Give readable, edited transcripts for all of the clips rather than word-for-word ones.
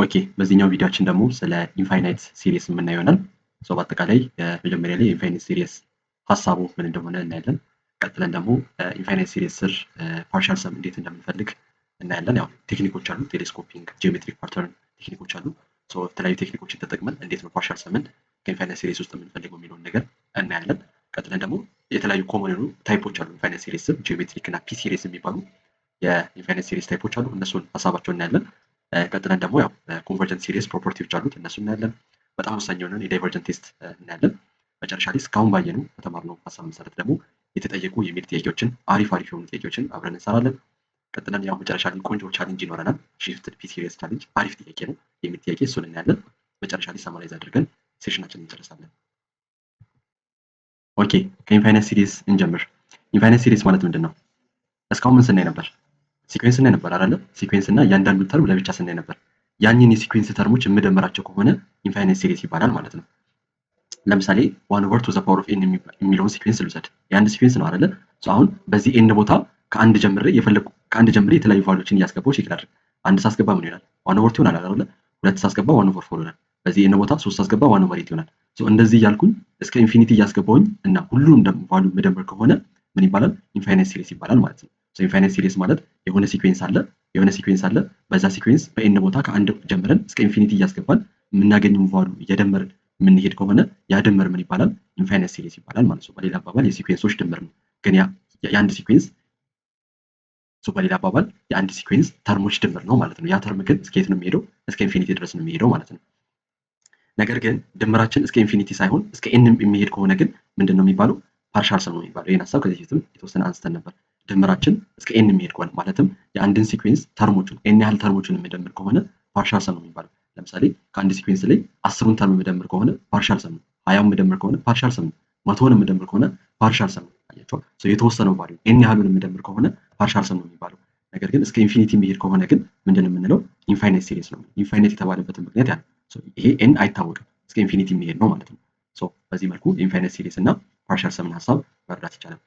ኦኬ በዚህኛው ቪዲዮአችን ደግሞ ስለ ኢንፋይናይት ሲሪስ የምናየው ይሆናል። በአጠቃላይ መጀመሪያ ላይ የኢንፋይናይት ሲሪስ ሀሳቡ ምን እንደሆነ እናያለን። ቀጥለን ደግሞ ኢንፋይናይት ሲሪስ ስር ፓርሻል ሰም እንዴት እንደምንፈልግ እናያለን። ያው ቴክኒኮች አሉ፣ ቴሌስኮፒንግ፣ ጂኦሜትሪክ ፓተርን ቴክኒኮች አሉ። የተለያዩ ቴክኒኮችን ተጠቅመን እንዴት ነው ፓርሻል ሰምን ከኢንፋይናይት ሲሪስ ውስጥ የምንፈልገው የሚለውን ነገር እናያለን። ቀጥለን ደግሞ የተለያዩ ኮመን የሆኑ ታይፖች አሉ ኢንፋይናይት ሲሪስ ስር፣ ጂኦሜትሪክ እና ፒ ሲሪስ የሚባሉ የኢንፋይናይት ሲሪስ ታይፖች አሉ። እነሱን ሀሳባቸውን እናያለን። ቀጥለን ደግሞ ያው ኮንቨርጀንት ሲሪስ ፕሮፐርቲዎች አሉት፣ እነሱ እናያለን። በጣም ወሳኝ የሆነውን የዳይቨርጀንት ቴስት እናያለን። መጨረሻ ላይ እስካሁን ባየነው በተማርነው ሀሳብ መሰረት ደግሞ የተጠየቁ የሚል ጥያቄዎችን አሪፍ የሆኑ ጥያቄዎችን አብረን እንሰራለን። ቀጥለን ያው መጨረሻ ላይ ቆንጆ ቻሌንጅ ይኖረናል። ሺፍትድ ፒ ሲሪስ ቻሌንጅ አሪፍ ጥያቄ ነው የሚል ጥያቄ፣ እሱን እናያለን። መጨረሻ ላይ ሰማራይዝ አድርገን ሴሽናችንን እንጨርሳለን። ኦኬ ከኢንፋይናይት ሲሪስ እንጀምር። ኢንፋይናይት ሲሪስ ማለት ምንድን ነው? እስካሁን ምን ስናይ ነበር? ሲኩዌንስ ስናይ ነበር አይደለ? ሲኩዌንስ እና እያንዳንዱ ተርም ለብቻ ስናይ ነበር። ያንን የሲኩዌንስ ተርሞች የምደምራቸው ከሆነ ኢንፋይናይት ሲሪስ ይባላል ማለት ነው። ለምሳሌ 1/2 (n) የሚለውን ሲኩዌንስ ልውሰድ። የአንድ ሲኩዌንስ ነው አይደለ? አሁን በዚህ ኤን ቦታ ከአንድ ጀምሬ የተለያዩ ቫልዩዎችን እያስገባሁ ቼክ ላድርግ። አንድ ሳስገባ ምን ይሆናል? 1/2 ይሆናል አይደለ? ሁለት ሳስገባ 1/4 ይሆናል። በዚህ ኤን ቦታ 3 ሳስገባ 1/8 ይሆናል። እንደዚህ እያልኩኝ እስከ ኢንፊኒቲ እያስገባሁኝ እና ሁሉም ቫልዩ መደመር ከሆነ ምን ይባላል? ኢንፋይናይት ሲሪስ ይባላል ማለት ነው። ኢንፋይናይት ሲሪስ ማለት የሆነ ሲኩዌንስ አለ በዛ ሲኩዌንስ በኤን ቦታ ከአንድ ጀምረን እስከ ኢንፊኒቲ እያስገባን የምናገኘው ቫልዩ እየደመርን የምንሄድ ከሆነ ያ ድምር ምን ይባላል? ኢንፋይናይት ሲሪስ ይባላል ማለት ነው። በሌላ አባባል የሲኩዌንሶች ድምር ነው። ግን የአንድ ሲኩዌንስ በሌላ አባባል የአንድ ሲኩዌንስ ተርሞች ድምር ነው ማለት ነው። ያ ተርም ግን እስከ የት ነው የሚሄደው? እስከ ኢንፊኒቲ ድረስ ነው የሚሄደው ማለት ነው። ነገር ግን ድምራችን እስከ ኢንፊኒቲ ሳይሆን እስከ ኤን የሚሄድ ከሆነ ግን ምንድን ነው የሚባለው? ፓርሻል ሰም ነው የሚባለው። ይህን ሀሳብ ከዚህ በፊትም የተወሰነ አንስተን ነበር። ድምራችን እስከ ኤን የሚሄድ ከሆነ ማለትም የአንድን ሲኩዌንስ ተርሞቹን ኤን ያህል ተርሞቹን የሚደምር ከሆነ ፓርሻል ሰም ነው የሚባለው። ለምሳሌ ከአንድ ሲኩዌንስ ላይ 10ን ተርም የምደምር ከሆነ ፓርሻል ሰም ነው። 20ን የምደምር ከሆነ ፓርሻል ሰም ነው። 100ን የምደምር ከሆነ ፓርሻል ሰም ነው። አያችሁ፣ የተወሰነው ቫልዩ ኤን ያህሉን የምደምር ከሆነ ፓርሻል ሰም ነው የሚባለው። ነገር ግን እስከ ኢንፊኒቲ የሚሄድ ከሆነ ግን ምንድን ነው የምንለው? ኢንፋይናይት ሲሪስ ነው። ኢንፋይናይት የተባለበትን ምክንያት ያ ይሄ ኤን አይታወቅም፣ እስከ ኢንፊኒቲ የሚሄድ ነው ማለት ነው። በዚህ መልኩ ኢንፋይናይት ሲሪስ እና ፓርሻል ሰምን ሀሳብ መረዳት ይቻላል።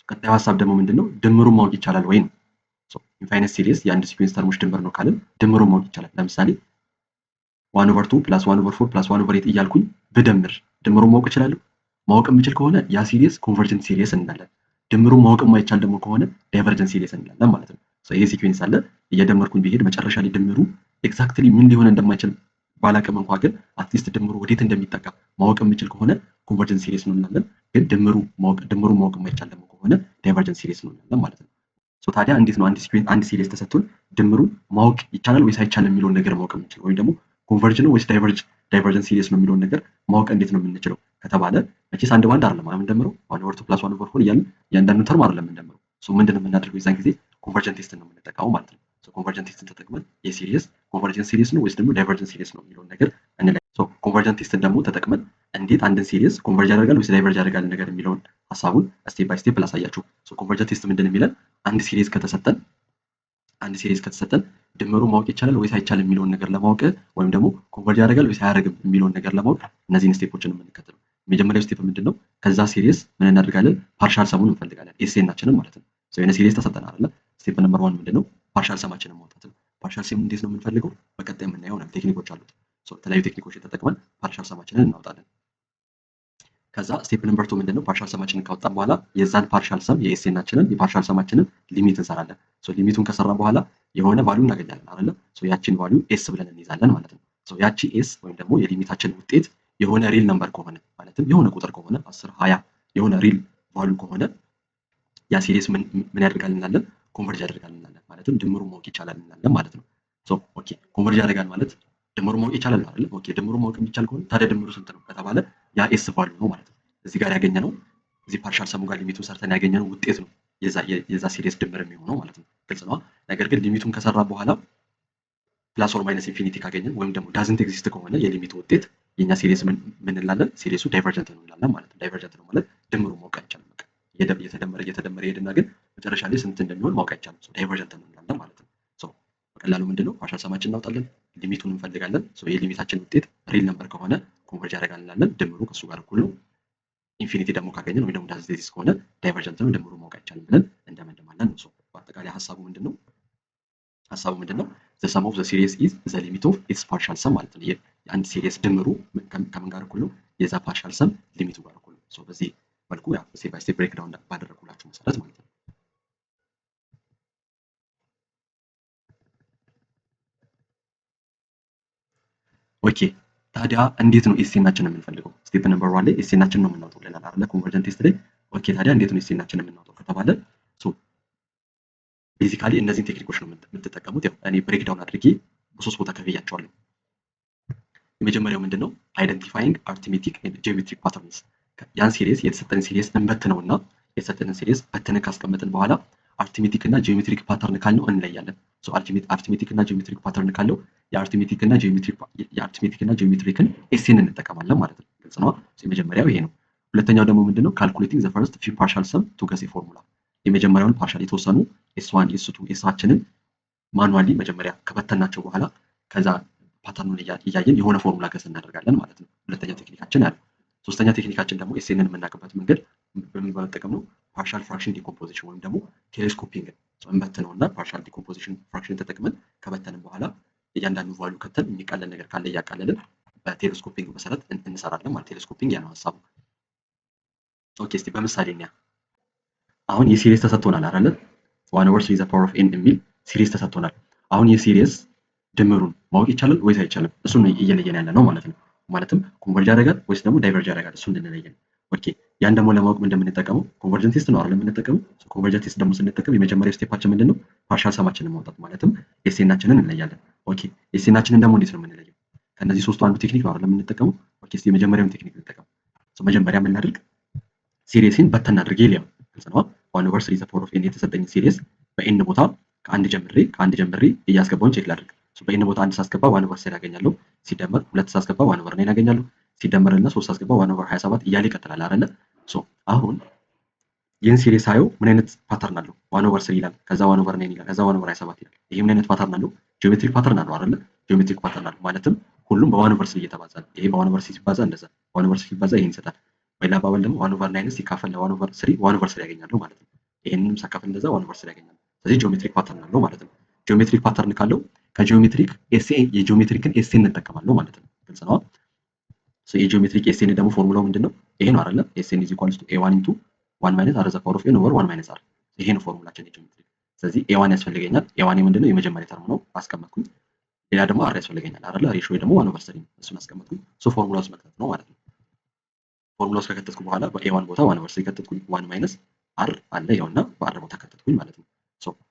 ቀጣዩ ሀሳብ ደግሞ ምንድነው? ድምሩን ማወቅ ይቻላል ወይ ነው። ኢንፋይናይት ሲሪስ የአንድ ሲኩዌንስ ተርሞች ድምር ነው ካልን ድምሩን ማወቅ ይቻላል። ለምሳሌ 1/2 + 1/4 + 1/8 እያልኩኝ ብደምር ድምሩን ማወቅ እችላለሁ። ማወቅ የምችል ከሆነ ያ ሲሪስ ኮንቨርጀንት ሲሪስ እንላለን። ድምሩን ማወቅ የማይቻል ደግሞ ከሆነ ዳይቨርጀንት ሲሪስ እንላለን ማለት ነው። ይሄ ሲኩዌንስ አለ፣ እየደመርኩኝ ቢሄድ መጨረሻ ላይ ድምሩ ኤግዛክትሊ ምን ሊሆን እንደማይችል ባላቅም እንኳን ግን አትሊስት ድምሩ ወዴት እንደሚጠጋ ማወቅ የምችል ከሆነ ኮንቨርጀንት ሲሪስ ነው እንላለን። ግን ድምሩ ማወቅ የማይቻል ደግሞ ከሆነ ዳይቨርጀንት ሲሪስ ነው እንላለን ማለት ነው። ታዲያ እንዴት ነው አንድ ሲሪስ ተሰጥቶን ድምሩን ማወቅ ይቻላል ወይስ አይቻልም የሚለውን ነገር ማወቅ የምንችለው? ወይም ደግሞ ኮንቨርጅ ነው ወይስ ዳይቨርጀንት ሲሪስ ነው የሚለውን ነገር ማወቅ እንዴት ነው የምንችለው ከተባለ መቼስ አንድ ባንድ አይደለም የምንደምረው 1/2 + 1/4 እያልን እያንዳንዱ ተርም አይደለም የምንደምረው። ምንድን ነው የምናደርገው? የዛን ጊዜ ኮንቨርጀንት ቴስትን ነው የምንጠቀመው ማለት ነው። ኮንቨርጀንት ቴስትን ተጠቅመን የሲሪስ ኮንቨርጀንት ሲሪስ ነው ወይስ ደግሞ ዳይቨርጀንት ሲሪስ ነው የሚለውን ነገር እንለይ። ኮንቨርጀንት ቴስትን ደግሞ ተጠቅመን እንዴት አንድን ሲሪስ ኮንቨርጅ ያደርጋል ወይስ ዳይቨርጅ ያደርጋል ነገር የሚለውን ሀሳቡን ስቴፕ ባይ ስቴፕ ላሳያችሁ። ኮንቨርጀንት ቴስት ምንድን የሚለን አንድ ሲሪስ ከተሰጠን ድምሩ ማወቅ ይቻላል ወይስ አይቻልም የሚለውን ነገር ለማወቅ ወይም ደግሞ ኮንቨርጅ ያደርጋል ወይስ አያደርግም የሚለውን ነገር ለማወቅ እነዚህን ስቴፖችን የምንከተለው። የመጀመሪያው ስቴፕ ምንድን ነው? ከዛ ሲሪስ ምን እናደርጋለን? ፓርሻል ሰሙን እንፈልጋለን፣ ኤስኤናችንን ማለት ነው። የሆነ ሲሪስ ተሰጠን አይደለ? ስቴፕ ነምበር 1 ምንድን ነው? ፓርሻል ሰማችንን ማውጣት ነው። ፓርሻል ሰም እንዴት ነው የምንፈልገው? በቀጣይ የምናየው ነው። ቴክኒኮች አሉት። የተለያዩ ቴክኒኮችን ተጠቅመን ፓርሻል ሰማችንን እናወጣለን። ከዛ ስቴፕ ነምበር 2 ምንድነው? ፓርሻል ሰማችንን ካወጣን በኋላ የዛን ፓርሻል ሰም የኤስኤናችንን የፓርሻል ሰማችንን ሊሚት እንሰራለን። ሊሚቱን ከሰራን በኋላ የሆነ ቫልዩ እናገኛለን አይደለ? ያቺን ቫልዩ ኤስ ብለን እንይዛለን ማለት ነው። ያቺ ኤስ ወይም ደግሞ የሊሚታችን ውጤት የሆነ ሪል ነምበር ከሆነ ማለትም የሆነ ቁጥር ከሆነ 10 20 የሆነ ሪል ቫልዩ ከሆነ ያ ሲሪስ ምን ያደርጋል እንላለን? ኮንቨርጅ ያደርጋል እንላለን። ማለትም ድምሩን ማወቅ ይቻላል እንላለን ማለት ነው። ኦኬ ኮንቨርጅ ያደርጋል ማለት ድምሩን ማወቅ ይቻላል አይደል? ኦኬ ድምሩን ማወቅ የሚቻል ከሆነ ታዲያ ድምሩ ስንት ነው ከተባለ ያ ኤስ ቫልዩ ነው ማለት ነው። እዚህ ጋር ያገኘነው እዚህ ፓርሻል ሰሙ ጋር ሊሚቱን ሰርተን ያገኘነው ውጤት ነው የዛ ሲሪስ ድምር የሚሆነው ማለት ነው። ግልጽ ነው። ነገር ግን ሊሚቱን ከሰራ በኋላ ፕላስ ኦር ማይነስ ኢንፊኒቲ ካገኘን ወይም ደግሞ ዳዝንት ኤግዚስት ከሆነ የሊሚቱ ውጤት የኛ ሲሪስ ምን እንላለን? ሲሪሱ ዳይቨርጀንት ነው እንላለን ማለት ነው። ዳይቨርጀንት ነው ማለት ድምሩን ማወቅ አይቻልም። እየተደመረ ይሄድና ግን መጨረሻ ላይ ስንት እንደሚሆን ማወቅ አይቻልም። ዳይቨርጀንት ነው እንላለን ማለት ነው። በቀላሉ ምንድነው ፓርሻል ሰማችን እናውጣለን፣ ሊሚቱን እንፈልጋለን። የሊሚታችን ውጤት ሪል ነምበር ከሆነ ኮንቨርጅ ያደርጋል እንላለን። ድምሩ ከሱ ጋር እኩል ነው። ኢንፊኒቲ ደግሞ ካገኘን ወይ ደግሞ ዳዝንት ኤግዚስት ከሆነ ዳይቨርጀንት ነው፣ ድምሩን ማወቅ አይቻልም ብለን እንደመደማለን ነው። በአጠቃላይ ሀሳቡ ምንድነው? ሀሳቡ ምንድነው? ዘ ሰም ኦፍ ዘ ሲሪስ ኢዝ ዘ ሊሚት ኦፍ ኢትስ ፓርሻል ሰም ማለት ነው። የአንድ ሲሪስ ድምሩ ከምን ጋር እኩል ነው? የዛ ፓርሻል ሰም ሊሚቱ ጋር እኩል ነው። ሶ በዚህ መልኩ ያው ስቴፕ ባይ ስቴፕ ብሬክ ዳውን ባደረኩላችሁ መሰረት ማለት ነው። ኦኬ ታዲያ እንዴት ነው ኤስኤናችንን የምንፈልገው? ስቴፕ ነምበር 1 ላይ ኤስኤናችንን ነው የምናወጣው ብለናል አይደለ? ኮንቨርጀንት ቴስት ላይ። ኦኬ ታዲያ እንዴት ነው ኤስኤናችንን የምናወጣው ከተባለ ቤዚካሊ እነዚህን ቴክኒኮች ነው የምትጠቀሙት። ያው እኔ ብሬክ ዳውን አድርጌ በሶስት ቦታ ከፍያቸዋለሁ። የመጀመሪያው ምንድነው? አይደንቲፋይንግ አርትሜቲክ ኤንድ ጂኦሜትሪክ ፓተርንስ። ያን ሲሪስ የተሰጠን ሲሪስ እንበትነውና የተሰጠንን ሲሪስ በትነን ካስቀመጥን በኋላ አርትሜቲክ እና ጂኦሜትሪክ ፓተርን ካልነው እንለያለን። ሶ አርትሜቲክ እና ጂኦሜትሪክ ፓተርን ካለው የአርትሜቲክ እና ጂኦሜትሪክን ኤስኤን እንጠቀማለን ማለት ነው። ግልጽ ነው። የመጀመሪያው ይሄ ነው። ሁለተኛው ደግሞ ምንድነው? ካልኩሌቲንግ ዘ ፈርስት ፊው ፓርሻል ሰም ቱ ገስ ፎርሙላ። የመጀመሪያውን ፓርሻል የተወሰኑ ኤስ1 ኤስ2 ኤሳችንን ማኑዋሊ መጀመሪያ ከበተናቸው በኋላ ከዛ ፓተርኑን እያየን የሆነ ፎርሙላ ገስ እናደርጋለን ማለት ነው። ሁለተኛ ቴክኒካችን ያለው። ሶስተኛ ቴክኒካችን ደግሞ ኤስኤንን የምናውቅበት መንገድ በመጠቀም ነው። ፓርሻል ፍራክሽን ዲኮምፖዚሽን ወይም ደግሞ ቴሌስኮፒንግ እንበትነውና ፓርሻል ዲኮምፖዚሽን ፍራክሽን ተጠቅመን ከበተንን በኋላ እያንዳንዱ ቫልዩ ከተን የሚቃለል ነገር ካለ እያቃለልን በቴሌስኮፒንግ መሰረት እንሰራለን ማለት። ቴሌስኮፒንግ ያ ነው ሀሳቡ። ኦኬ እስቲ በምሳሌ እንያ። አሁን የሲሪስ ተሰጥቶናል አይደል? 1/3 ዘ ፓወር ኦፍ ኤን የሚል ሲሪስ ተሰጥቶናል። አሁን የሲሪስ ድምሩን ማወቅ ይቻላል ወይስ አይቻልም? እሱን እየለየን ያለ ነው ማለት ነው። ማለትም ኮንቨርጅ ያደርጋል ወይስ ደግሞ ዳይቨርጅ ያደርጋል? እሱን እንለየን። ኦኬ ያን ደግሞ ለማወቅ ምን እንደምንጠቀመው ኮንቨርጀንት ቴስት ነው አይደል የምንጠቀመው። ኮንቨርጀንት ቴስት ደግሞ ስንጠቀም የመጀመሪያው ስቴፓችን ምንድነው? ፓርሻል ሰማችንን ማውጣት ማለትም ኤስኤናችንን እንለያለን። ኦኬ ኤስኤናችንን ደግሞ እንዴት ነው የምንለየው? ከነዚህ ሶስቱ አንዱ ቴክኒክ ነው አይደል የምንጠቀመው። ኦኬ እስቲ የመጀመሪያውን ቴክኒክ እንጠቀም። መጀመሪያ ምን እናድርግ? ሲሪስን በተን አድርጌ ሊያው ግልጽ ነው። 1/3 ዘ ፓወር ኦፍ ኤን የተሰጠኝ ሲሪስ በኤን ቦታ ከአንድ ጀምሬ እያስገባውን ቼክ ላድርግ። በኤን ቦታ አንድ ሳስገባ 1/3 ያገኛለሁ። ሲደመር ሁለት ሳስገባ 1/9 ያገኛለሁ። ሲደመርና 3 ሳስገባ 1/27 እያለ ይቀጥላል አይደለ? አሁን ይህን ሲሪስ ሳየው ምን አይነት ፓተርን አለው? 1/3 ይላል፣ ከዛ 1/9 ይላል፣ ከዛ 1/27 ይላል። ይሄ ምን አይነት ፓተርን አለው? ጂኦሜትሪክ ፓተርን አለው አይደለ? ጂኦሜትሪክ ፓተርን አለው ማለትም ሁሉም በ1/3 እየተባዛ ነው። ይሄ በ1/3 ሲባዛ እንደዛ 1/3 ሲባዛ ይሄን ይሰጣል። በሌላ አባባል ደግሞ 1/9 ሲካፈል ለ1/3 1/3 ያገኛሉ ማለት ነው። ይሄንንም ሳካፈል እንደዛ 1/3 ያገኛሉ። ስለዚህ ጂኦሜትሪክ ፓተርን አለው ማለት ነው። ጂኦሜትሪክ ፓተርን ካለው ከጂኦሜትሪክ ኤስኤን የጂኦሜትሪክን ኤስኤን እንጠቀማለን ማለት ነው። ግልጽ ነው። የጂኦሜትሪክ ኤስኤን ደግሞ ፎርሙላው ምንድነው? ይሄ ነው አይደለ? ኤስኤን ኢዝ ኢኳልስ ቱ ኤ1 ኢንቱ 1 ማይነስ አር ዘ ፓወር ኦፍ ኤን ኦቨር 1 ማይነስ አር። ይሄ ነው ፎርሙላችን የጂኦሜትሪክ። ስለዚህ ኤ1 ያስፈልገኛል። ኤ1 ምንድነው? የመጀመሪያ ተርም ነው አስቀመጥኩኝ። ሌላ ደግሞ አር ያስፈልገኛል አይደለ? ሬሽዮ ደግሞ 1/3 ነው። እሱን አስቀመጥኩኝ። ፎርሙላ ውስጥ መክተት ነው ማለት ነው። ፎርሙላ ውስጥ ከከተትኩ በኋላ በኤ1 ቦታ 1/3 ከተትኩኝ 1 ማይነስ አር አለ ያውና በአር ቦታ ከተትኩኝ ማለት ነው።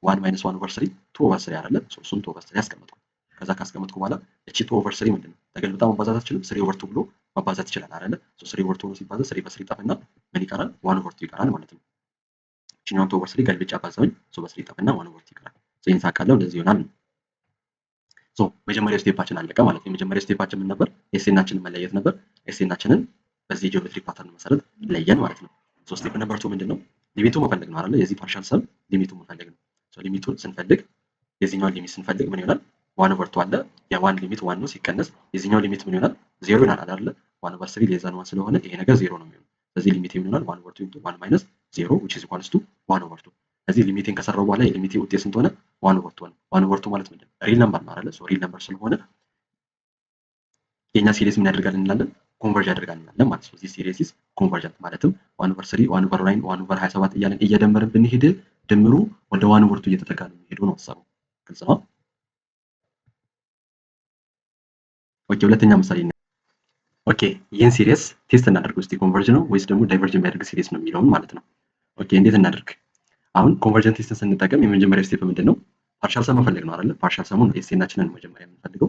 1 ማይነስ 1/3 2/3 አይደለ? እሱን 2/3 ያስቀመጥኩኝ። ከዛ ካስቀመጥኩ በኋላ እቺ 2/3 ምንድነው? ተገልብጣ መባዛት አትችልም። 3/2 ብሎ መባዛት ይችላል አይደለ? 3/2 ነው ሲባዛ 3 ይጠፍና ምን ይቀራል? 1/2 ይቀራል ማለት ነው። እቺኛውን 2/3 ገልብጬ አባዛውኝ 3 ይጠፍና 1/2 ይቀራል። ይሄን ሳካለው እንደዚህ ይሆናል ነው። መጀመሪያው ስቴፓችን አለቀ ማለት ነው። የመጀመሪያው ስቴፓችን ምን ነበር? ኤስኤናችንን መለየት ነበር። ኤስኤናችንን በዚህ ጂኦሜትሪክ ፓተርን መሰረት ለየን ማለት ነው። ስቴፕ ነምበር 2 ምንድነው? ሊሚቱ መፈለግ ነው አይደለ? የዚህ ፓርሻል ሰም ሊሚቱ መፈለግ ነው። ሊሚቱን ስንፈልግ የዚህኛውን ሊሚት ስንፈልግ ምን ይሆናል? 1/2 አለ። የዋን ሊሚት 1 ነው ሲቀነስ የዚህኛው ሊሚት ምን ይሆናል? 0 ይሆናል አይደለ? 1/3 ሌዛ ነው ስለሆነ ይሄ ነገር 0 ነው የሚሆነው። ስለዚህ ሊሚት ምን ይሆናል? 1/2 ኢንቱ 1 ማይነስ 0 which is equals to 1/2። ስለዚህ ሊሚቴን ከሰራው በኋላ የሊሚቴ ውጤት ስንት ሆነ? 1/2 ሆነ። 1/2 ማለት ምንድነው? ሪል ነምበር ነው አይደለ? ሪል ነምበር ስለሆነ የኛ ሲሪስ ምን ያደርጋል እንላለን? ኮንቨርጅ ያደርጋል እንላለን ማለት ነው። እዚህ ሲሪስ ኮንቨርጀንት ማለትም 1/3 1/9 1/27 እያለን እየደመርን ብንሄድ ድምሩ ወደ 1/2 እየተጠጋ ነው የሚሄደው ነው ሐሳቡ። ግልጽ ነው። ኦኬ ሁለተኛ ምሳሌ ነው። ኦኬ ይህን ሲሪስ ቴስት እናደርግ እስቲ ኮንቨርጅ ነው ወይስ ደግሞ ዳይቨርጅ የሚያደርግ ሲሪስ ነው የሚለውን ማለት ነው። ኦኬ እንዴት እናደርግ? አሁን ኮንቨርጀንት ቴስትን ስንጠቀም የመጀመሪያው ስቴፕ ምንድነው? ፓርሻል ሰም መፈለግ ነው አይደለ? ፓርሻል ሰሙን ኤስኤናችንን መጀመሪያ የምንፈልገው።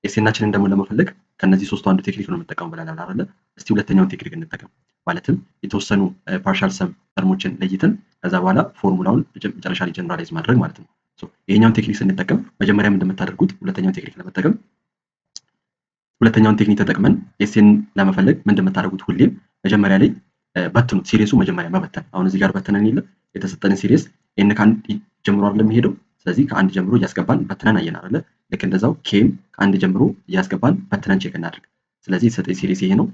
ኤስኤናችንን ደግሞ ለመፈለግ ከነዚህ ሶስቱ አንዱ ቴክኒክ ነው የምንጠቀመው ብለናል አይደለ? እስቲ ሁለተኛውን ቴክኒክ እንጠቀም። ማለትም የተወሰኑ ፓርሻል ሰም ተርሞችን ለይተን ከዛ በኋላ ፎርሙላውን መጨረሻ ላይ ጀነራላይዝ ማድረግ ማለት ነው። ይሄኛውን ቴክኒክ ስንጠቀም መጀመሪያ ምን እንደምታደርጉት ሁለተኛውን ቴክኒክ ለመጠቀም ሁለተኛውን ቴክኒክ ተጠቅመን ኤስኤን ለመፈለግ ምን እንደምታደርጉት ሁሌም መጀመሪያ ላይ በትኑት። ሲሪሱ መጀመሪያ መበተን። አሁን እዚህ ጋር በተነን የለ የተሰጠን ሲሪስ ኤን ከአንድ ጀምሮ አይደለም የሚሄደው። ስለዚህ ከአንድ ጀምሮ እያስገባን በትነን አየን አይደለ? ልክ እንደዛው ኬም ከአንድ ጀምሮ እያስገባን በትነን ቼክ እናድርግ። ስለዚህ የተሰጠኝ ሲሪስ ይሄ ነው።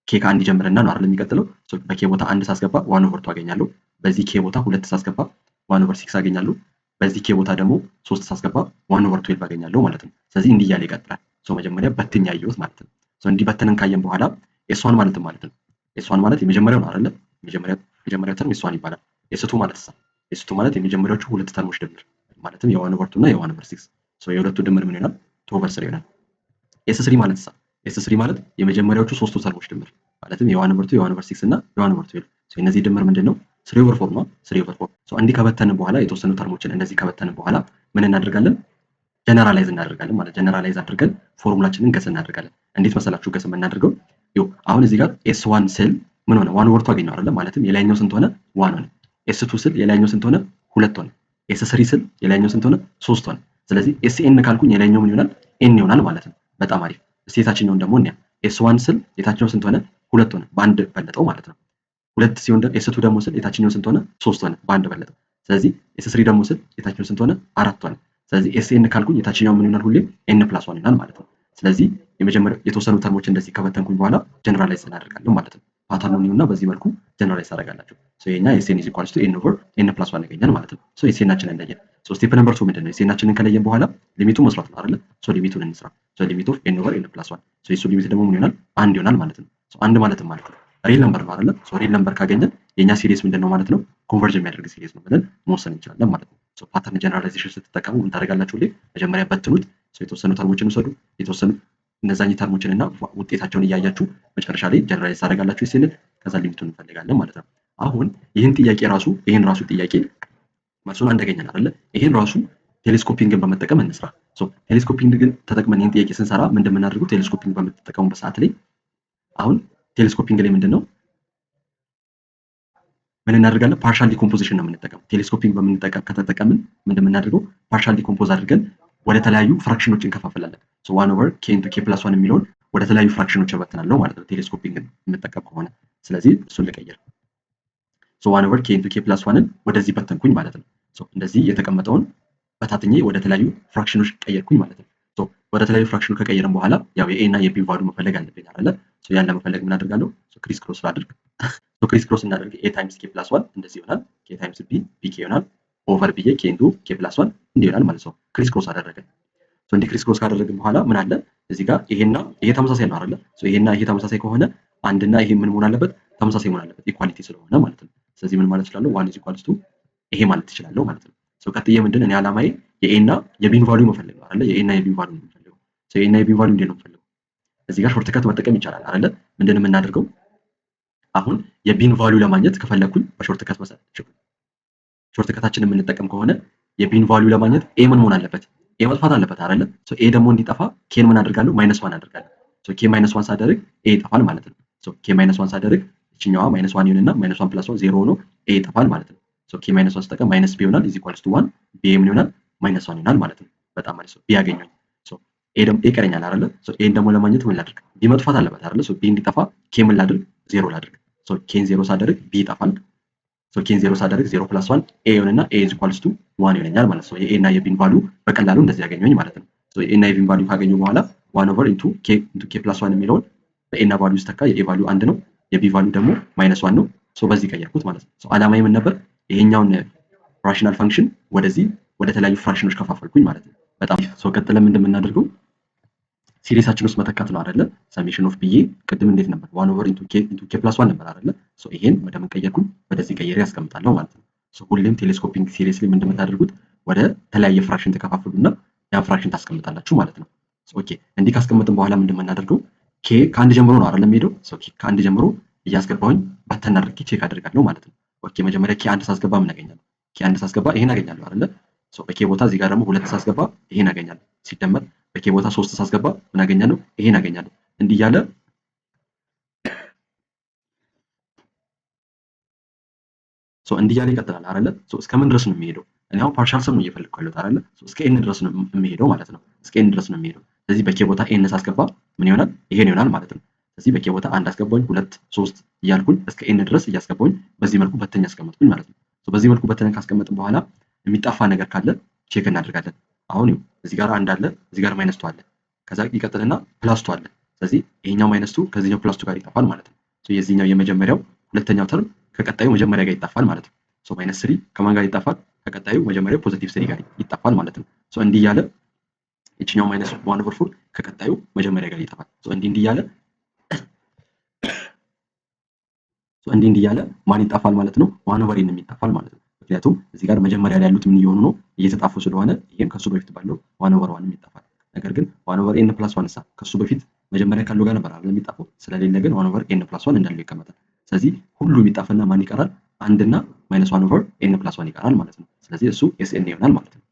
ኬ ከአንድ ጀምረና ነው አይደል የሚቀጥለው። በኬ ቦታ አንድ ሳስገባ 1/2 አገኛለሁ። በዚህ ኬ ቦታ ሁለት ሳስገባ 1/6 አገኛለሁ። በዚህ ኬ ቦታ ደግሞ 3 ሳስገባ 1/12 አገኛለሁ ማለት ነው። ስለዚህ እንዲህ እያለ ይቀጥላል። መጀመሪያ በትኝ ያየሁት ማለት ነው። እንዲህ በትንን ካየን በኋላ ኤስ1 ማለት ማለት ነው። ኤስ1 ማለት የመጀመሪያው ነው አይደለ? የመጀመሪያው ተርም ኤስ1 ይባላል። ኤስ2 ማለት ኤስ2 ማለት የመጀመሪያዎቹ ሁለት ተርሞች ድምር ማለትም የ1/2 እና የ1/6 የሁለቱ ድምር ምን ይሆናል? 2/3 ይሆናል። ኤስ3 ማለት ኤስ3 ማለት የመጀመሪያዎቹ ሶስቱ ተርሞች ድምር ማለትም የ1/2 የ1/6 እና የ1/12 የነዚህ ድምር ምንድነው? 3/4 ነው። 3/4 እንዲህ ከበተንን በኋላ የተወሰኑ ተርሞችን እንደዚህ ከበተንን በኋላ ምን እናደርጋለን? ጀነራላይዝ እናደርጋለን ማለት ጀነራላይዝ አድርገን ፎርሙላችንን ገስ እናደርጋለን። እንዴት መሰላችሁ ገስ የምናደርገው? አሁን እዚህ ጋር ኤስ1 ስል ምን ሆነ? 1/2 አገኘው አይደለ? ማለትም የላይኛው ስንት ሆነ? 1 ሆነ። ኤስ2 ስል የላይኛው ስንት ሆነ? 2 ሆነ። ኤስ3 ስል የላይኛው ስንት ሆነ? 3 ሆነ። ስለዚህ ኤስኤን ካልኩኝ የላይኛው ምን ይሆናል? ኤን ይሆናል ማለት ነው። በጣም አሪፍ። እስቲ የታችኛውን ደግሞ እንያ። ኤስ1 ስል የታችኛው ስንት ሆነ? 2 ሆነ። በአንድ በለጠው ማለት ነው። 2 ሲሆን ኤስ2 ደግሞ ስል የታችኛው ስንት ሆነ? 3 ሆነ። በአንድ በለጠው። ስለዚህ ኤስ3 ደግሞ ስል የታችኛው ስንት ሆነ? 4 ሆነ። ስለዚህ ኤስኤን ካልኩኝ የታችኛው ምን ይሆናል? ሁሌም ኤን ፕላስ 1 ይሆናል ማለት ነው። ስለዚህ የመጀመሪያው የተወሰኑ ተርሞች እንደዚህ ከበተንኩኝ በኋላ ጀነራላይዝ እናደርጋለን ማለት ነው። ፓተርኑን እና በዚህ መልኩ ጀነራላይዝ ታደርጋላችሁ። የኛ ኤስኤን ኢዝ ኢኳልስ ቱ ኤን ኦቨር ኤን ፕላስ 1 ያገኛል ማለት ነው። ኤስኤናችንን ለየን። ስቴፕ ነምበር 2 ምንድነው? ኤስኤናችንን ከለየን በኋላ ሊሚቱ መስራት ነው አይደለ? ሊሚቱን እንስራ። ሊሚት ኦፍ ኤን ኦቨር ኤን ፕላስ 1 የሱ ሊሚት ደግሞ ምን ይሆናል? 1 ይሆናል ማለት ነው። አንድ ማለትም ማለት ነው ሪል ነምበር ነው አይደለ? ሪል ነምበር ካገኘን የኛ ሲሪስ ምንድነው ማለት ነው? ኮንቨርጅ የሚያደርግ ሲሪስ ነው ብለን መወሰን እንችላለን ማለት ነው። ፓተርን ጀነራላይዜሽን ስትጠቀሙ ምን ታደርጋላችሁ? መጀመሪያ በትኑት። የተወሰኑ ተርሞችን ውሰዱ። የተወሰኑ እነዛኝ ተርሞችን እና ውጤታቸውን እያያችሁ መጨረሻ ላይ ጀነራላይዝ ታደርጋላችሁ ሲልን ከዛ ሊሚቱን እንፈልጋለን ማለት ነው። አሁን ይህን ራሱ ጥያቄ መልሱን አንደገኛል አይደለ? ይሄን ራሱ ቴሌስኮፒንግን በመጠቀም እንስራ። ቴሌስኮፒንግን ተጠቅመን ይህን ጥያቄ ስንሰራ ምን እንደምናደርገው ቴሌስኮፒንግ በምትጠቀሙበት ሰዓት ላይ አሁን ቴሌስኮፒንግ ላይ ምንድነው ምን እናደርጋለን? ፓርሻል ዲኮምፖዚሽን ነው የምንጠቀመው። ቴሌስኮፒንግ ከተጠቀምን ምን እንደምናደርገው ፓርሻል ዲኮምፖዝ አድርገን ወደ ተለያዩ ፍራክሽኖች እንከፋፈላለን። 1/k into k plus 1 የሚለውን ወደ ተለያዩ ፍራክሽኖች እበትናለሁ ማለት ነው ቴሌስኮፒንግን የምጠቀም ከሆነ። ስለዚህ እሱን ልቀይር። 1/k into k plus 1ን ወደዚህ በተንኩኝ ማለት ነው። እንደዚህ የተቀመጠውን በታትኜ ወደ ተለያዩ ፍራክሽኖች ቀየርኩኝ ማለት ነው። ወደ ተለያዩ ፍራክሽኖች ከቀየርን በኋላ ያው የኤ እና የቢ ቫልዩ መፈለግ አለብኝ አይደለ? ያን ለመፈለግ ምን አደርጋለሁ? ክሪስ ክሮስ ላድርግ። ክሪስ ክሮስ እናደርግ። ኤ ታይምስ ኬ ፕላስ 1 እንደዚህ ይሆናል። ኬ ታይምስ ቢ ኬ ይሆናል። ኦቨር ብዬ ኬ ኢንቱ ኬ ፕላስ 1 እንዲህ ይሆናል ማለት ነው። ክሪስ ክሮስ አደረገ። እንዲህ ክሪስ ክሮስ ካደረግን በኋላ ምን አለ እዚህ ጋር ይሄና ይሄ ተመሳሳይ ነው አይደለ? ይሄና ይሄ ተመሳሳይ ከሆነ አንድና ይሄ ምን መሆን አለበት? ተመሳሳይ መሆን አለበት፣ ኢኳሊቲ ስለሆነ ማለት ነው። ስለዚህ ምን ማለት እችላለሁ? 1 is equals to ይሄ ማለት እችላለሁ ማለት ነው። ቀጥዬ ምንድን እኔ ዓላማዬ የኤና የቢን ቫልዩ መፈለግ ነው አይደለ? የኤና የቢን ቫልዩ ነው የምፈልገው። የኤና የቢን ቫልዩ እንዴት ነው የምፈልገው? እዚህ ጋር ሾርት ከት መጠቀም ይቻላል አይደለ? ምንድን የምናደርገው አሁን የቢን ቫልዩ ለማግኘት ከፈለኩኝ በሾርት ከት ሾርት ከታችንን የምንጠቀም ከሆነ የቢን ቫልዩ ለማግኘት ኤ ምን መሆን አለበት? ኤ መጥፋት አለበት አይደለ? ኤ ደግሞ እንዲጠፋ ኬን ምን አደርጋለሁ? -1 አደርጋለሁ። ኬ -1 ሳደርግ ኤ ይጠፋል ማለት ነው። ኬ -1 ሳደርግ እችኛዋ -1 ይሆንና -1 + 1 0 ሆኖ ኤ ይጠፋል ማለት ነው። ኬ -1 ስጠቀም -b ይሆናል ኢዝ ኢኳልስ ቱ 1 ቢ ምን ይሆናል? -1 ይሆናል ማለት ነው። በጣም ማለት ነው። ቢ ያገኘኝ ኤ ደግሞ ኤ ቀረኛል አይደለ? ኤን ደግሞ ለማግኘት ምን ላድርግ? ቢ መጥፋት አለበት አይደለ? ቢ እንዲጠፋ ኬ ምን ላድርግ? 0 ላድርግ። ኬን 0 ሳደርግ ቢ ይጠፋል። ኬን 0 ሳደርግ 0 + 1 ኤ ይሆንና ኤ ኢዝ ኢኳልስ ቱ 1 ይሆነኛል ማለት ነው። የኤ እና የቢን ቫልዩ በቀላሉ እንደዚህ ያገኘኝ ማለት ነው። የኤ እና የቢን ቫልዩ ካገኘሁ በኋላ 1 ኢንቱ ኬ ፕላስ 1 የሚለውን በኤ እና ቫልዩ ስተካ የኤ ቫልዩ 1 ነው፣ የቢ ቫልዩ ደግሞ -1 ነው። በዚህ ቀየርኩት ማለት ነው። ዓላማዬ ምን ነበር? ይሄኛውን ራሽናል ፈንክሽን ወደዚህ ወደ ተለያዩ ፍራክሽኖች ከፋፈልኩኝ ማለት ነው። በጣም ቀጥለን ምንድን የምናደርገው ሲሪሳችን ውስጥ መተካት ነው አይደለ? ሰሜሽን ኦፍ ብዬ ቅድም እንዴት ነበር? 1 ኢንቱ ኬ ፕላስ 1 ነበር አይደለ? ይሄን ወደ ምን ቀየርኩኝ? ወደዚህ ቀየሬ ያስቀምጣለሁ ማለት ነው። ሁሌም ቴሌስኮፒንግ ሲሪስ ላይ ምንድን የምታደርጉት ወደ ተለያየ ፍራክሽን ተከፋፍሉና ያን ፍራክሽን ታስቀምጣላችሁ ማለት ነው። ኦኬ እንዲህ ካስቀመጥን በኋላ ምንድን የምናደርገው ኬ ከአንድ ጀምሮ ነው አይደለም የሚሄደው? ከአንድ ጀምሮ እያስገባሁኝ በተን አድርጌ ቼክ አደርጋለሁ ማለት ነው። ኦኬ መጀመሪያ ኬ 1 ሳስገባ ምን አገኛለሁ? ኬ 1 ሳስገባ ይሄን አገኛለሁ አይደለ? በኬ ቦታ እዚህ ጋር ደግሞ 2 ሳስገባ ይሄን አገኛለሁ። ሲደመር በኬ ቦታ 3 ሳስገባ ምን አገኛለሁ? ይሄን አገኛለሁ። እንዲህ እያለ እንዲህ እያለ ይቀጥላል አይደለ? እስከምን ድረስ ነው የሚሄደው? እኔ አሁን ፓርሻል ሰም ነው እየፈለግኩ ያለሁት አይደለ? እስከ ኤን ድረስ ነው የሚሄደው ማለት ነው። እስከ ኤን ድረስ ነው የሚሄደው። ስለዚህ በኬ ቦታ ኤን ሳስገባ ምን ይሆናል? ይሄን ይሆናል ማለት ነው። ስለዚህ በኬ ቦታ 1 አስገባኝ 2 3 እያልኩኝ እስከ ኤን ድረስ እያስገባኝ በዚህ መልኩ በተኛ አስቀመጥኩኝ ማለት ነው። በዚህ መልኩ በተነን ካስቀመጥን በኋላ የሚጣፋ ነገር ካለ ቼክ እናደርጋለን። አሁን እዚህ ጋር 1 አለ፣ እዚህ ጋር -2 አለ፣ ከዛ ይቀጥልና +2 አለ። ስለዚህ ይሄኛው -2 ከዚህኛው +2 ጋር ይጣፋል ማለት ነው። የዚህኛው የመጀመሪያው ሁለተኛው ተርም ከቀጣዩ መጀመሪያ ጋር ይጣፋል ማለት ነው። -3 ከማን ጋር ይጣፋል? ከቀጣዩ መጀመሪያው ፖዚቲቭ 3 ጋር ይጣፋል ማለት ነው። እንዲህ እያለ ይችኛው -1/4 ከቀጣዩ መጀመሪያ ጋር ይጠፋል። እንዲህ እያለ እንዲህ እያለ ማን ይጣፋል ማለት ነው? 1/n ይጣፋል ማለት ነው። ምክንያቱም እዚህ ጋር መጀመሪያ ላይ ያሉት ምን እየሆኑ ነው? እየተጣፉ ስለሆነ ይሄም ከሱ በፊት ባለው 1/1 ይጣፋል። ነገር ግን 1/n+1 ከሱ በፊት መጀመሪያ ካለው ጋር ነበር አይደል የሚጣፈው። ስለሌለ ግን 1/n+1 እንዳለው ይቀመጣል። ስለዚህ ሁሉም ይጣፍና ማን ይቀራል? አንድ እና -1/n+1 ይቀራል ማለት ነው። ስለዚህ እሱ SN ይሆናል ማለት ነው።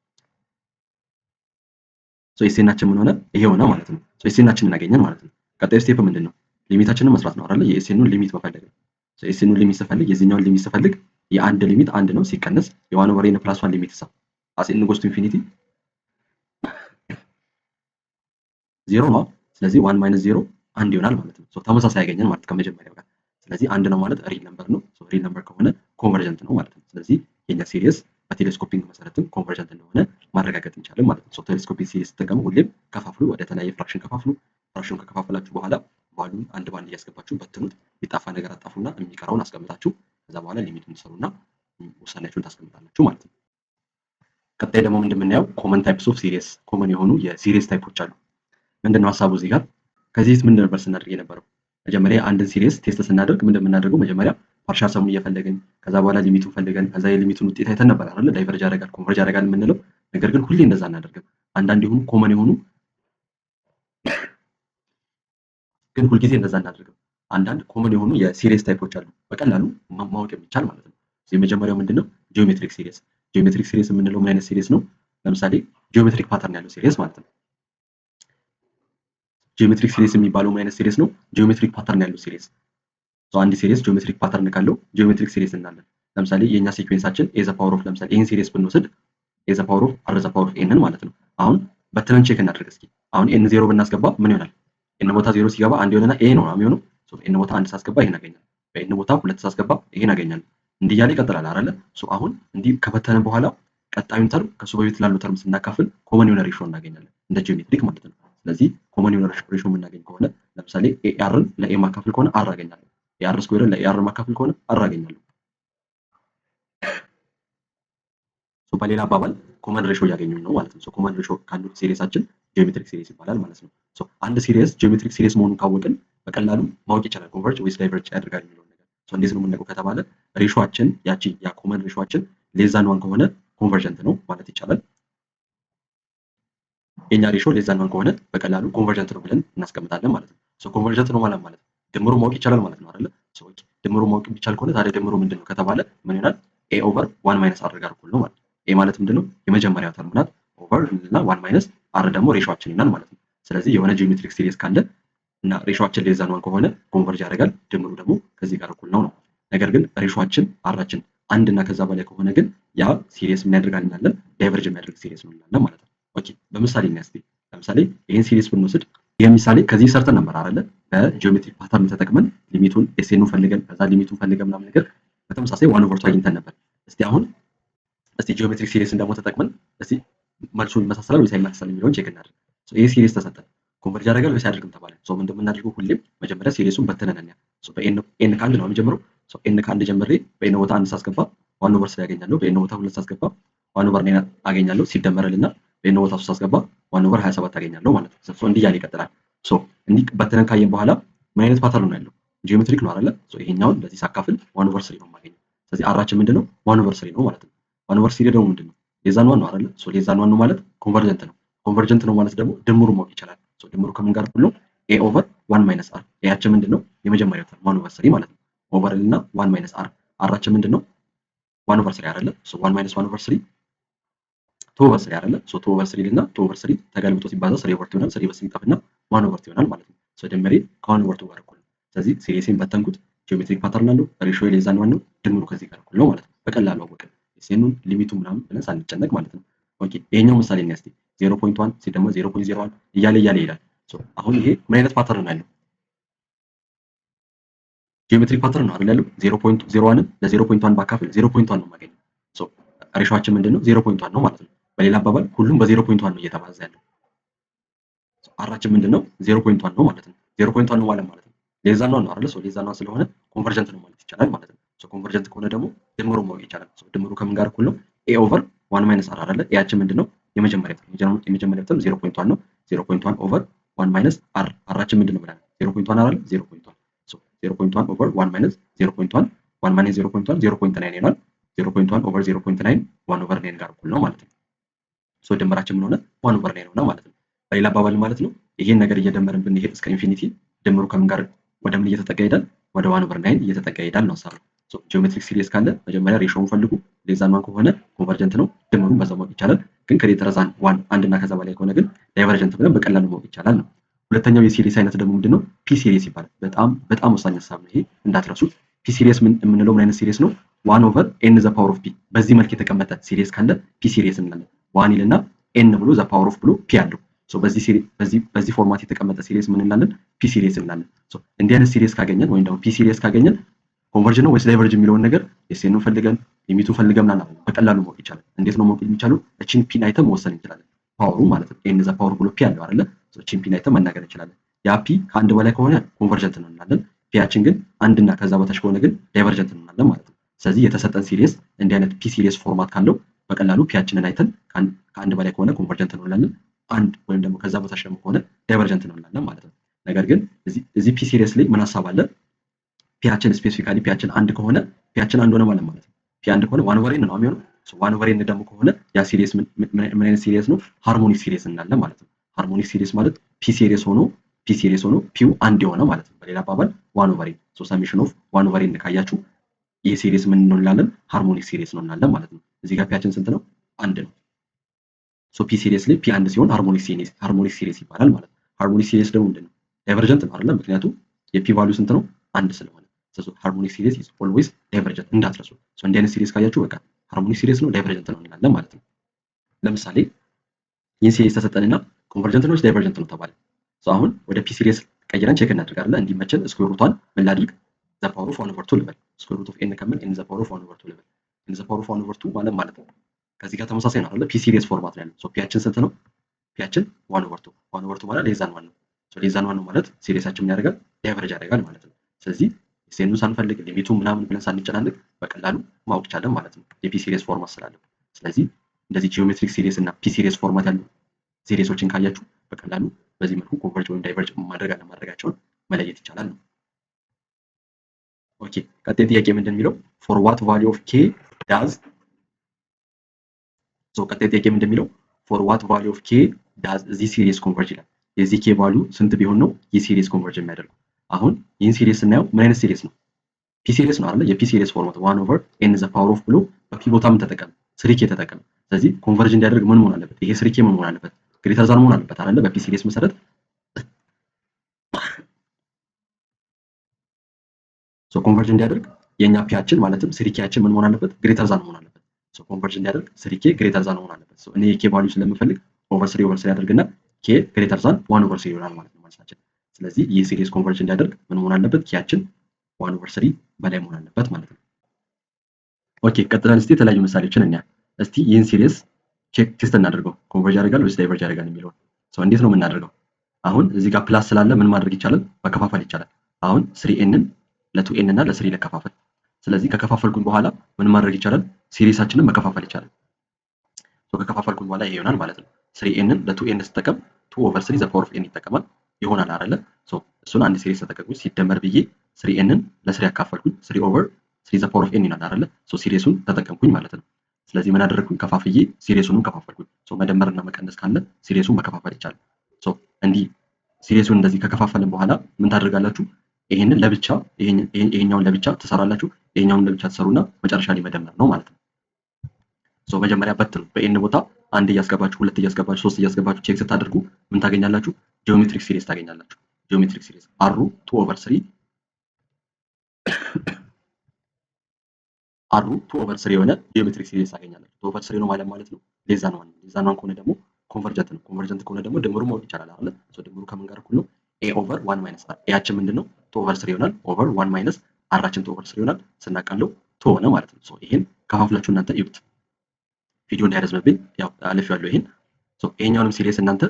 ኤስኤናችን ምን ሆነ? ይሄ ሆነ ማለት ነው። ኤስኤናችንን አገኘን ማለት ነው። ቀጣዩ ስቴፕ ምንድን ነው? ሊሚታችንን መስራት ነው አይደል? የኤስኤኑን ሊሚት መፈለግ ነው። ኤስኤኑን ሊሚት ስፈልግ የዚህኛውን ሊሚት ስፈልግ የአንድ ሊሚት አንድ ነው ሲቀነስ የ1/n+1 ሊሚት ሳ as n goes to infinity 0 ነው። ስለዚህ 1 - 0 አንድ ይሆናል ማለት ነው። ተመሳሳይ ያገኘን ማለት ከመጀመሪያው ጋር። ስለዚህ አንድ ነው ማለት ሪል ነምበር ነው። ሪል ነምበር ከሆነ ኮንቨርጀንት ነው ማለት ነው። ስለዚህ የኛ ሲሪየስ በቴሌስኮፒንግ መሰረትም ኮንቨርጀንት እንደሆነ ማረጋገጥ እንችላለን ማለት ነው። ቴሌስኮፒንግ ሲሪየስ ስትጠቀሙ ሁሌም ከፋፍሉ፣ ወደ ተለያየ ፍራክሽን ከፋፍሉ። ፍራክሽን ከከፋፈላችሁ በኋላ ቫሉን አንድ ባንድ እያስገባችሁ በትኑት። የጣፋ ነገር አጣፉና የሚቀረውን አስቀምጣችሁ ከዛ በኋላ ሊሚቱን ትሰሩና ውሳኔያችሁን ታስቀምጣላችሁ ማለት ነው። ቀጣይ ደግሞ እንደምናየው ኮመን ታይፕስ ኦፍ ሲሪየስ፣ ኮመን የሆኑ የሲሪየስ ታይፖች አሉ። ምንድነው ሀሳቡ እዚህ ጋር? ከዚህ ምን ነበር ስናደርግ የነበረው? መጀመሪያ አንድን ሲሪየስ ቴስት ስናደርግ እንደምናደርገው መጀመሪያ ፓርሻል ሰሙን እየፈለግን ከዛ በኋላ ሊሚቱን ፈልገን ከዛ የሊሚቱን ውጤት አይተን ነበር አይደል ዳይቨርጅ ያደርጋል ኮንቨርጅ ያደርጋል የምንለው። ነገር ግን ሁሌ እንደዛ እናደርግም። አንዳንድ የሆኑ ኮመን የሆኑ ግን ሁልጊዜ እንደዛ እናደርግም። አንዳንድ ኮመን የሆኑ የሲሪየስ ታይፖች አሉ በቀላሉ ማወቅ የሚቻል ማለት ነው። የመጀመሪያው ምንድነው? ጂኦሜትሪክ ሲሪየስ። ጂኦሜትሪክ ሲሪየስ የምንለው ምን አይነት ሲሪየስ ነው? ለምሳሌ ጂኦሜትሪክ ፓተርን ያለው ሲሪየስ ማለት ነው። ጂኦሜትሪክ ሲሪየስ የሚባለው ምን አይነት ሲሪየስ ነው? ጂኦሜትሪክ ፓተርን ያለው ሲሪየስ። አንድ ሲሪየስ ጂኦሜትሪክ ፓተርን ካለው ጂኦሜትሪክ ሲሪየስ እንላለን። ለምሳሌ የኛ ሲኩዌንሳችን ኤ ዘ ፓወር ኦፍ ለምሳሌ ይሄን ሲሪየስ ብንወስድ ኤ ዘ ፓወር ኦፍ አር ዘ ፓወር ኦፍ ኤንን ማለት ነው። አሁን በትነን ቼክ እናድርግ እስኪ። አሁን ኤን 0 ብናስገባ ምን ይሆናል? ኤን ቦታ 0 ሲገባ አንድ ይሆንና ኤ ነው የሚሆነው። ኤን ቦታ 1 ሳስገባ ይሄን አገኛለሁ። በኤን ቦታ 2 ሳስገባ ይሄን አገኛለሁ። እንዲህ እያለ ይቀጥላል አይደለ? አሁን እንዲህ ከበተነን በኋላ ቀጣዩን ተርም ከሱ በፊት ላለው ተርም ስናካፍል ኮመን የሆነ ሬሾ እናገኛለን እንደ ጂኦሜትሪክ ማለት ነው። ስለዚህ ኮመን የሆነ ሬሾ የምናገኝ ከሆነ ለምሳሌ ኤአርን ለኤ ማካፈል ከሆነ አር አገኛለሁ። ኤአር ስኩዌርን ለኤአር ማካፈል ከሆነ አር አገኛለሁ። በሌላ አባባል ኮመን ሬሾ እያገኙ ነው ማለት ነው። ኮመን ሬሾ ካሉት ሲሪየሳችን ጂኦሜትሪክ ሲሪየስ ይባላል ማለት ነው። አንድ ሲሪየስ ጂኦሜትሪክ ሲሪየስ መሆኑን ካወቅን በቀላሉ ማወቅ ይቻላል ኮንቨርጅ ወይስ ዳይቨርጅ ያደርጋል የሚለውን ነገር። እንዴት ነው የምናውቀው ከተባለ ሬሾአችን ያ ኮመን ሬሾአችን ሌዛን ዋን ከሆነ ኮንቨርጀንት ነው ማለት ይቻላል። የኛ ሬሾ ሌዛን ዋን ከሆነ በቀላሉ ኮንቨርጀንት ነው ብለን እናስቀምጣለን ማለት ነው። ኮንቨርጀንት ነው ማለት ድምሩ ማወቅ ይቻላል ማለት ነው አይደለ? ድምሩ ማወቅ ቢቻል ከሆነ ታዲያ ድምሩ ምንድነው ከተባለ ምን ይሆናል? ኤ ኦቨር 1 - አር ጋር እኩል ነው ማለት ነው። ኤ ማለት ምንድነው? የመጀመሪያው ተርም ናት። ኦቨር እና 1 - አር ደግሞ ሬሾአችን ይሆናል ማለት ነው። ስለዚህ የሆነ ጂኦሜትሪክ ሲሪየስ ካለ እና ሬሾአችን ሌዛን ዋን ከሆነ ኮንቨርጅ ያደርጋል፣ ድምሩ ደግሞ ከዚህ ጋር እኩል ነው። ነገር ግን ሬሾአችን አራችን አንድ እና ከዛ በላይ ከሆነ ግን ያ ሲሪየስ ምን ያደርጋል እንላለን? ዳይቨርጅ የሚያደርግ ሲሪየስ ነው እንላለን ማለት ነው። ኦኬ በምሳሌ እናስቲ። ለምሳሌ ይሄን ሲሪየስ ብንወስድ ይሄ ምሳሌ ከዚህ ሰርተን ነበር አይደለ? በጂኦሜትሪክ ፓተርን ተጠቅመን ሊሚቱን ኤስኤኑን ፈልገን ከዛ ሊሚቱን ፈልገን ምናምን ነገር በተመሳሳይ 1/2 አግኝተን ነበር። እስቲ ጂኦሜትሪክ ሲሪየስን ደግሞ ተጠቅመን እስቲ መልሱ ይመሳሰላል ወይስ አይመሳሰልም የሚለውን ቼክ እናድርግ። ይሄ ሲሪየስ ተሰጠን ኮንቨርጅ ያደርጋል ወይስ አያደርግም ተባለ። ምንድን የምናደርገው ሁሌም መጀመሪያ ሲሪየሱን በትነን እንያ። በኤን ከአንድ ነው የሚጀምረው። ኤን ከአንድ ጀምሬ በኤን ቦታ 1 ሳስገባ 1/3 ያገኛለሁ። በኤን ቦታ 2 ሳስገባ 1/9 አገኛለሁ። ሲደመርልና በኤን ቦታ 3 ሳስገባ 1/27 አገኛለሁ ማለት ነው። እንዲህ እያለ ይቀጥላል። እንዲህ በትነን ካየን በኋላ ምን አይነት ፓተርን ነው ያለው? ጂኦሜትሪክ ነው አይደለ? ይሄኛውን ለዚህ ሳካፍል 1/3 ነው የማገኘው። ስለዚህ አራችን ምንድነው? 1/3 ነው ማለት ነው። 1/3 ደግሞ ምንድነው? ሌዛን ዋን ነው አይደለ? ሌዛን ዋን ነው ማለት ኮንቨርጀንት ነው። ኮንቨርጀንት ነው ማለት ደግሞ ድምሩ ማወቅ ይችላል። ድምሩ ከምን ጋር እኩል ነው? ኤ ኦቨር 1 - አር። ኤያችን ምንድነው? የመጀመሪያው ተርም 1/3 ማለት ነው። ኦቨር እና 1 - አር። አራችን ምንድነው? 1/3 አይደለ? 1 - 1/3 2/3 አይደለ? 2/3 እና 2/3 ተገልብጦ ሲባዛ 3/2 ይሆናል። 3/3 ይጠፍና 1/2 ይሆናል ማለት ነው። ድምሬ ከ1/2 ጋር እኩል ነው። ስለዚህ ሲሪየስን በተንኩት ጂኦሜትሪክ ፓተርን አለው ሬሾ ሌዛን ዋን ነው ድምሩ ከዚህ ጋር እኩል ነው ማለት ነው። በቀላሉ አወቅን ኤስኤኑን ሊሚቱ ምናምን ብለን ሳንጨነቅ ማለት ነው። ኦኬ ይሄኛው ምሳሌ ነው እስቲ 0.1 ሲደመር 0.01 እያለ ይላል። አሁን ይሄ ምን አይነት ፓተርን ነው ያለው? ጂኦሜትሪክ ፓተርን ነው አይደል ያለው? 0.01ን ለ0.1 ባካፍል 0.1 ነው የማገኘው። ሬሾአችን ምንድነው? 0.1 ነው ማለት ነው። በሌላ አባባል ሁሉም በ0.1 ነው እየተባዛ ያለው። አራችን ምንድነው? 0.1 ነው ማለት ነው። 0.1 ነው ማለት ነው ሌዛን ዋን ነው አይደል? ሌዛን ዋን ስለሆነ ኮንቨርጀንት ነው ማለት ይቻላል ማለት ነው። ኮንቨርጀንት ከሆነ ደግሞ ድምሩ ማወቅ ይቻላል። ድምሩ ከምን ጋር እኩል ነው? ኤ ኦቨር ዋን ማይነስ አር አይደለ? ኤያችን ምንድነው? የመጀመሪያ ተርም 0.1 ነው። 0.1 ኦቨር ዋን ማይነስ አር አራችን ምንድነው ብለናል? 0.1 አይደለ? 0.1 ሶ 0.1 ኦቨር ዋን ማይነስ 0.1 1 ማይነስ 0.1 0.9 ይሆናል። 0.1 ኦቨር 0.9 1 ኦቨር 9 ጋር እኩል ነው ማለት ነው። ሶ ድምራችን ምን ሆነ? 1 ኦቨር 9 ሆነ ማለት ነው። በሌላ አባባል ማለት ነው ይሄን ነገር እየደመርን ብንሄድ እስከ ኢንፊኒቲ ድምሩ ከምን ጋር ወደ ምን እየተጠጋ ይሄዳል? ወደ 1 ኦቨር 9 እየተጠጋ ይሄዳል ነው ሀሳቡ። ሶ ጂኦሜትሪክ ሲሪስ ካለ መጀመሪያ ሬሾውን ፈልጉ። ሌዛን ዋን ከሆነ ኮንቨርጀንት ነው፣ ድምሩን በዛው ማወቅ ይቻላል። ግን ከሌተር ዛን ዋን አንድ እና ከዛ በላይ ከሆነ ግን ዳይቨርጀንት ብለን በቀላሉ ማወቅ ይቻላል ነው። ሁለተኛው የሲሪስ አይነት ደግሞ ምንድነው? ፒ ሲሪስ ይባላል። በጣም ወሳኝ ሀሳብ ነው ይሄ እንዳትረሱት። ፒ ሲሪስ የምንለው ምን አይነት ሲሪስ ነው? 1 ኦቨር ኤን ዘ ፓወር ኦፍ ፒ በዚህ መልክ የተቀመጠ ሲሪስ ካለ ፒ ሲሪስ እንላለን። ዋን ይልና ኤን ብሎ ዘ ፓወር ኦፍ ብሎ ፒ አለው። ሶ በዚህ ፎርማት የተቀመጠ ሲሪስ ምን እንላለን? ፒ ሲሪስ እንላለን። ሶ እንዲህ አይነት ሲሪስ ካገኘን ወይም ደግሞ ፒ ሲሪስ ካገኘን ኮንቨርጅን ነው ወይስ ዳይቨርጅ የሚለውን ነገር ኤስኤን ፈልገን ሊሚቱን ፈልገን ምናምን በቀላሉ ማወቅ ይቻላል። እንዴት ነው ማወቅ የሚቻለው? እቺን ፒን አይተም መወሰን እንችላለን። ፓወሩ ማለት ነው ኤን ዘ ፓወር ብሎ ፒ አለው አይደለ? ሶ እቺን ፒን አይተም መናገር እንችላለን። ያ ፒ ከአንድ በላይ ከሆነ ኮንቨርጀንት ነው እንላለን። ፒያችን ግን አንድና ከዛ በታች ከሆነ ግን ዳይቨርጀንት ነው እንላለን ማለት ነው። ስለዚህ የተሰጠን ሲሪስ እንዲህ አይነት ፒ ሲሪስ ፎርማት ካለው በቀላሉ ፒያችንን አይተን ከአንድ በላይ ከሆነ ኮንቨርጀንት ነው እንላለን። አንድ ወይም ደግሞ ከዛ በታች ደግሞ ከሆነ ዳይቨርጀንት ነው እንላለን ማለት ነው። ነገር ግን እዚህ ፒ ሲሪስ ላይ ምን ሀሳብ አለ? ፒያችን ስፔሲፊካሊ ፒያችን አንድ ከሆነ ፒያችን አንድ ሆነ ማለት ነው። ፒ አንድ ከሆነ ዋን ኦቨር ኤን ነው የሚሆነው። ዋን ኦቨር ኤን ደግሞ ከሆነ ያ ሲሪስ ምን አይነት ሲሪስ ነው? ሃርሞኒክ ሲሪስ እንላለን ማለት ነው። ሃርሞኒክ ሲሪስ ማለት ፒ ሲሪስ ሆኖ ፒው አንድ የሆነ ማለት ነው። በሌላ አባባል ዋን ኦቨር ኤን ሶ ሰሜሽን ኦፍ ዋን ኦቨር ኤን ካያችሁ ይህ ሲሪስ ምን ነው እንላለን? ሃርሞኒክ ሲሪስ ነው እንላለን ማለት ነው። እዚህ ጋር ፒያችን ስንት ነው? አንድ ነው። ሶ ፒ ሲሪስ ላይ ፒ አንድ ሲሆን ሃርሞኒክ ሲሪስ ይባላል ማለት ነው። ሃርሞኒክ ሲሪስ ደግሞ ምንድን ነው? ዳይቨርጀንት ነው አይደለም? ምክንያቱም የፒ ቫልዩ ስንት ነው? አንድ ስለሆነ። ሃርሞኒክ ሲሪስ ኢዝ ኦልዌይስ ዳይቨርጀንት እንዳትረሱ። ሶ እንዲህ አይነት ሲሪስ ካያችሁ በቃ ሃርሞኒክ ሲሪስ ነው ዳይቨርጀንት ነው እንላለን ማለት ነው። ለምሳሌ ይህን ሲሪስ ተሰጠንና ኮንቨርጀንት ነው ዳይቨርጀንት ነው ተባለ። ሶ አሁን ወደ ፒ ሲሪስ ቀይረን ቼክ እናደርጋለን። እንዲመቸን ስኩዌር ሩቷን ምን ላድርግ? ዘ ፓወር ኦፍ 1 ኦቨር 2 ልበል። ስኩዌር ሩት ኦፍ ኤን ከምን ኤን ዘ ፓወር ኦፍ 1 ኦቨር 2 ልበል። ኤን ዘ ፓወር ኦፍ 1 ኦቨር 2 ማለት ነው ከዚህ ጋር ተመሳሳይ ነው አይደል? ፒ ሲሪስ ፎርማት ነው ያለው። ሶ ፒያችን ስንት ነው? ፒያችን 1 ኦቨር 2 1 ኦቨር 2 ማለት ሌዛን 1 ነው። ሶ ሌዛን 1 ነው ማለት ሲሪሳችን ምን ያደርጋል? ዳይቨርጅ ያደርጋል ማለት ነው። ስለዚህ ሴኑ ሳንፈልግ ሊሚቱ ምናምን ብለን ሳንጨናነቅ በቀላሉ ማወቅ ቻለን ማለት ነው የፒ ሲሪስ ፎርማት ስላለው። ስለዚህ እንደዚህ ጂኦሜትሪክ ሲሪስ እና ፒ ሲሪስ ፎርማት ያሉ ሲሪሶችን ካያችሁ በቀላሉ በዚህ መልኩ ኮንቨርጅ ወይም ዳይቨርጅ ማድረግ አለማድረጋቸውን መለየት ይቻላል ነው። ኦኬ ቀጣይ ጥያቄ ምንድን የሚለው ፎር ዋት ቫልዩ ኦፍ ኬ ዳዝ ቀጣይ ጥያቄ ምንድን የሚለው ፎር ዋት ቫልዩ ኦፍ ኬ ዳዝ ዚህ ሲሪስ ኮንቨርጅ ይላል። የዚህ ኬ ቫልዩ ስንት ቢሆን ነው ይህ ሲሪስ ኮንቨርጅ የሚያደርገው? አሁን ይህን ሲሪስ ስናየው ምን አይነት ሲሪስ ነው? ፒ ሲሪስ ነው አይደል? የፒ ሲሪስ ፎርማት 1 ኦቨር ኤን ዘ ፓወር ኦፍ ብሎ በፒ ቦታ ምን ተጠቀም? ስሪኬ ተጠቀም። ስለዚህ ኮንቨርጅ እንዲያደርግ ምን መሆን አለበት? ይሄ ስሪኬ ምን መሆን አለበት? ግሬተር ዛን መሆን አለበት አይደል? በፒ ሲሪስ መሰረት ሶ ኮንቨርጅ እንዲያደርግ የኛ ፒያችን ማለትም ስሪኬያችን ምን መሆን አለበት? ግሬተር ዛን መሆን አለበት። ሶ ኮንቨርጅ እንዲያደርግ ስሪኬ ግሬተር ዛን መሆን አለበት። ሶ እኔ የኬ ቫልዩ ስለምፈልግ ኦቨር 3 ያደርግና ኬ ግሬተር ዛን 1 ኦቨር 3 ይሆናል ማለት ነው መልሳችን። ስለዚህ ይህ ሲሪስ ኮንቨርጅ እንዲያደርግ ምን መሆን አለበት? ኬያችን 1 ኦቨር 3 በላይ መሆን አለበት ማለት ነው። ኦኬ ቀጥለን እስቲ የተለያዩ ምሳሌዎችን እንያ። እስቲ ይህን ሲሪስ ቼክ ቴስት እናደርገው ኮንቨርጅ ያደርጋል ወይስ ዳይቨርጅ ያደርጋል የሚለውን። ሶ እንዴት ነው የምናደርገው? አሁን እዚህ ጋር ፕላስ ስላለ ምን ማድረግ ይቻላል? መከፋፈል ይቻላል። አሁን 3n ን ለ2n እና ለ3 ለከፋፈል። ስለዚህ ከከፋፈልኩኝ በኋላ ምን ማድረግ ይቻላል? ሲሪሳችንን መከፋፈል ይቻላል። ሶ ከከፋፈልኩኝ በኋላ ይሄ ይሆናል ማለት ነው። 3n ን ለ2n ስጠቀም 2 ኦቨር 3 ዘ ፓወር ኦፍ n ይጠቀማል ይሆናል አይደለ? ሶ እሱን አንድ ሲሪስ ተጠቀምኩኝ ሲደመር ብዬ 3n ን ለ3 ያካፈልኩኝ 3 ኦቨር 3 ዘ ፓወር ኦፍ n ይሆናል አይደለ? ሶ ሲሪሱን ተጠቀምኩኝ ማለት ነው። ስለዚህ ምን አደረግኩኝ? ከፋፍዬ ሲሪሱንም ከፋፈልኩኝ። ሶ መደመርና መቀነስ ካለ ሲሪሱን መከፋፈል ይቻላል። ሶ እንዲህ ሲሪሱን እንደዚህ ከከፋፈልን በኋላ ምን ታደርጋላችሁ? ይሄንን ለብቻ ይሄኛውን ለብቻ ትሰራላችሁ። ይሄኛውን ለብቻ ትሰሩና መጨረሻ ላይ መደመር ነው ማለት ነው። ሶ መጀመሪያ በትሩ በኤን ቦታ አንድ እያስገባችሁ ሁለት እያስገባችሁ ሶስት እያስገባችሁ ቼክ ስታደርጉ ምን ታገኛላችሁ? ጂኦሜትሪክ ሲሪስ ታገኛላችሁ። ጂኦሜትሪክ ሲሪስ አሩ 2 ኦቨር 3 አሩ 2 ኦቨር 3 የሆነ ጂኦሜትሪክ ሲሪስ ታገኛላችሁ። 2 ኦቨር 3 ነው ማለት ነው ሌዛን ዋን ከሆነ ደግሞ ኮንቨርጀንት ነው። ኮንቨርጀንት ከሆነ ደግሞ ድምሩ ማወቅ ይቻላል አይደል? ሶ ድምሩ ከምን ጋር እኩል ነው? ኤ ኦቨር 1 ማይነስ አር። ኤያችን ምንድነው? 2 ኦቨር 3 ይሆናል ኦቨር 1 ማይነስ አራችን 2 ኦቨር 3 ይሆናል። ስናቃለው 2 ሆነ ማለት ነው። ሶ ይሄን ከፋፍላችሁ እናንተ እዩት። ቪዲዮ እንዳይረዝምብኝ ያው አለፊያለሁ ይሄን። ሶ ይሄኛውንም ሲሪስ እናንተ